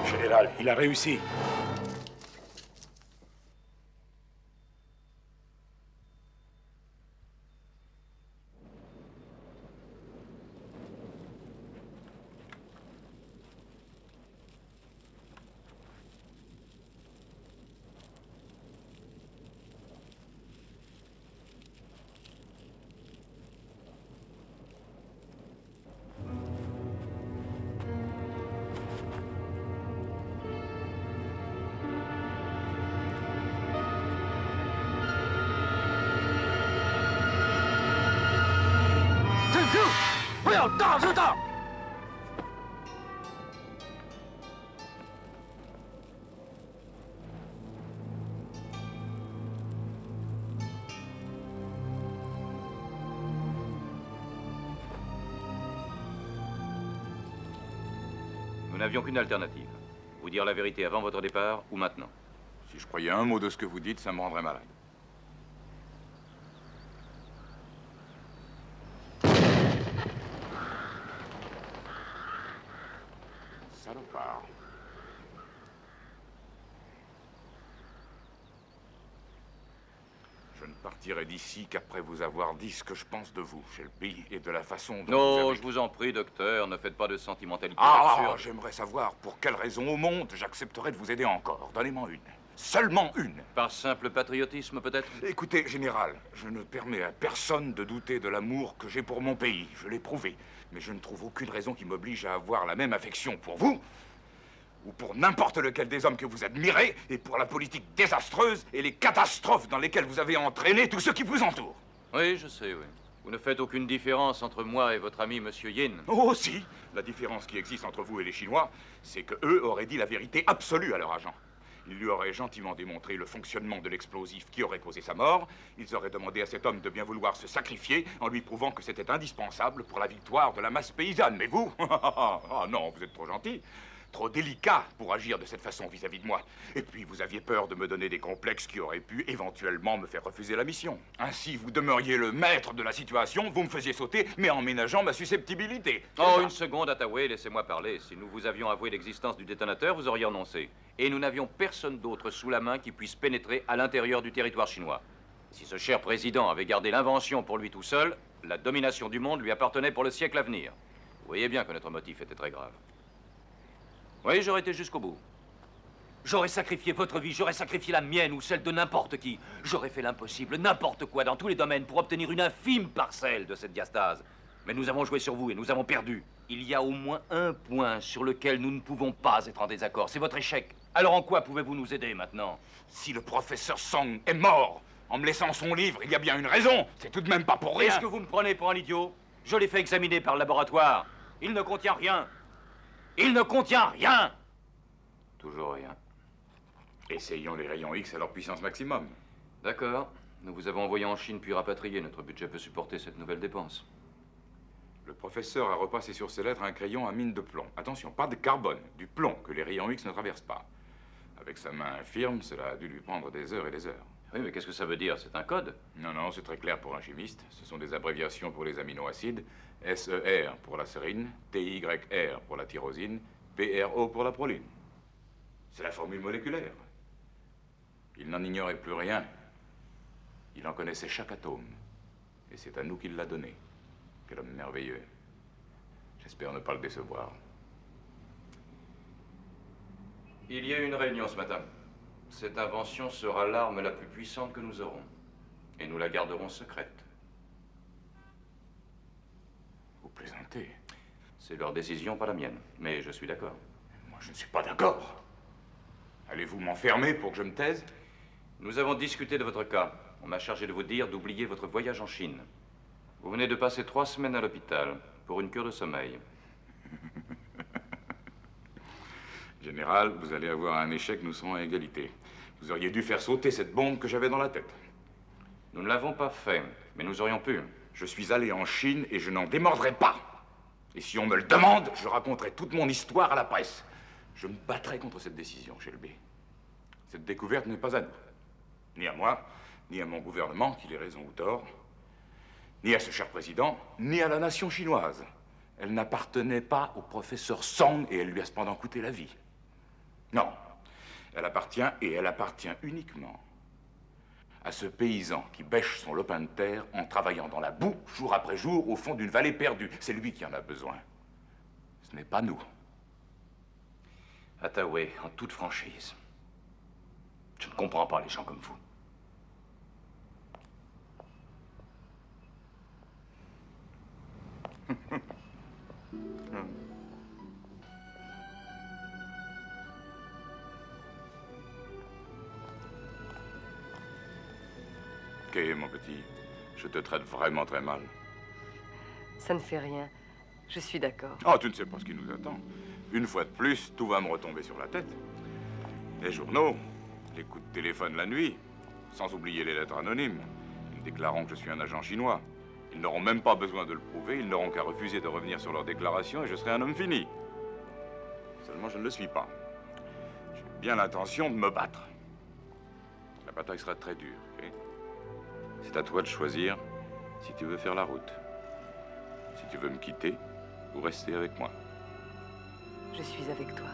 Général, il a réussi. Nous n'avions qu'une alternative. Vous dire la vérité avant votre départ ou maintenant. Si je croyais un mot de ce que vous dites, ça me rendrait malade. Salopard. Je ne partirai d'ici qu'après vous avoir dit ce que je pense de vous, Shelby, et de la façon dont Non, vous avez... je vous en prie, docteur, ne faites pas de sentimentalité Ah, absurde. j'aimerais savoir pour quelle raison au monde j'accepterais de vous aider encore. Donnez-moi une. Seulement une. Par simple patriotisme, peut-être? Écoutez, général, je ne permets à personne de douter de l'amour que j'ai pour mon pays. Je l'ai prouvé. Mais je ne trouve aucune raison qui m'oblige à avoir la même affection pour vous, ou pour n'importe lequel des hommes que vous admirez, et pour la politique désastreuse et les catastrophes dans lesquelles vous avez entraîné tous ceux qui vous entourent. Oui, je sais, oui. Vous ne faites aucune différence entre moi et votre ami, Monsieur Yin. Oh, si! La différence qui existe entre vous et les Chinois, c'est que eux auraient dit la vérité absolue à leur agent. Ils lui auraient gentiment démontré le fonctionnement de l'explosif qui aurait causé sa mort. Ils auraient demandé à cet homme de bien vouloir se sacrifier en lui prouvant que c'était indispensable pour la victoire de la masse paysanne. Mais vous? Ah non, vous êtes trop gentil. Trop délicat pour agir de cette façon vis-à-vis de moi. Et puis, vous aviez peur de me donner des complexes qui auraient pu éventuellement me faire refuser la mission. Ainsi, vous demeuriez le maître de la situation, vous me faisiez sauter, mais en ménageant ma susceptibilité. Oh, une seconde, Hathaway, laissez-moi parler. Si nous vous avions avoué l'existence du détonateur, vous auriez renoncé. Et nous n'avions personne d'autre sous la main qui puisse pénétrer à l'intérieur du territoire chinois. Si ce cher président avait gardé l'invention pour lui tout seul, la domination du monde lui appartenait pour le siècle à venir. Vous voyez bien que notre motif était très grave. Oui, j'aurais été jusqu'au bout. J'aurais sacrifié votre vie, j'aurais sacrifié la mienne ou celle de n'importe qui. J'aurais fait l'impossible, n'importe quoi, dans tous les domaines, pour obtenir une infime parcelle de cette diastase. Mais nous avons joué sur vous et nous avons perdu. Il y a au moins un point sur lequel nous ne pouvons pas être en désaccord, c'est votre échec. Alors en quoi pouvez-vous nous aider maintenant? Si le professeur Song est mort en me laissant son livre, il y a bien une raison. C'est tout de même pas pour rien. Est-ce que vous me prenez pour un idiot? Je l'ai fait examiner par le laboratoire. Il ne contient rien. Il ne contient rien. Toujours rien. Essayons les rayons X à leur puissance maximum. D'accord. Nous vous avons envoyé en Chine puis rapatrié. Notre budget peut supporter cette nouvelle dépense. Le professeur a repassé sur ses lettres un crayon à mine de plomb. Attention, pas de carbone, du plomb que les rayons X ne traversent pas. Avec sa main infirme, cela a dû lui prendre des heures et des heures. Oui, mais qu'est-ce que ça veut dire? C'est un code? Non, non, c'est très clair pour un chimiste. Ce sont des abréviations pour les aminoacides. SER pour la sérine, TYR pour la tyrosine, PRO pour la proline. C'est la formule moléculaire. Il n'en ignorait plus rien. Il en connaissait chaque atome. Et c'est à nous qu'il l'a donné. Quel homme merveilleux. J'espère ne pas le décevoir. Il y a eu une réunion ce matin. Cette invention sera l'arme la plus puissante que nous aurons. Et nous la garderons secrète. Vous plaisantez? C'est leur décision, pas la mienne. Mais je suis d'accord. Moi, je ne suis pas d'accord. Allez-vous m'enfermer pour que je me taise? Nous avons discuté de votre cas. On m'a chargé de vous dire d'oublier votre voyage en Chine. Vous venez de passer 3 semaines à l'hôpital pour une cure de sommeil. Général, vous allez avoir un échec, nous serons à égalité. Vous auriez dû faire sauter cette bombe que j'avais dans la tête. Nous ne l'avons pas fait, mais nous aurions pu. Je suis allé en Chine et je n'en démordrai pas. Et si on me le demande, je raconterai toute mon histoire à la presse. Je me battrai contre cette décision, Shelby. Cette découverte n'est pas à nous. Ni à moi, ni à mon gouvernement, qu'il ait raison ou tort, ni à ce cher président, ni à la nation chinoise. Elle n'appartenait pas au professeur Song et elle lui a cependant coûté la vie. Non, elle appartient, et elle appartient uniquement à ce paysan qui bêche son lopin de terre en travaillant dans la boue, jour après jour, au fond d'une vallée perdue. C'est lui qui en a besoin. Ce n'est pas nous. Hathaway, en toute franchise, je ne comprends pas les gens comme vous. Ok, mon petit, je te traite vraiment très mal. Ça ne fait rien. Je suis d'accord. Oh, tu ne sais pas ce qui nous attend. Une fois de plus, tout va me retomber sur la tête. Les journaux, les coups de téléphone la nuit, sans oublier les lettres anonymes, ils déclarant que je suis un agent chinois. Ils n'auront même pas besoin de le prouver, ils n'auront qu'à refuser de revenir sur leur déclaration et je serai un homme fini. Seulement, je ne le suis pas. J'ai bien l'intention de me battre. La bataille sera très dure, ok? C'est à toi de choisir si tu veux faire la route. Si tu veux me quitter ou rester avec moi. Je suis avec toi.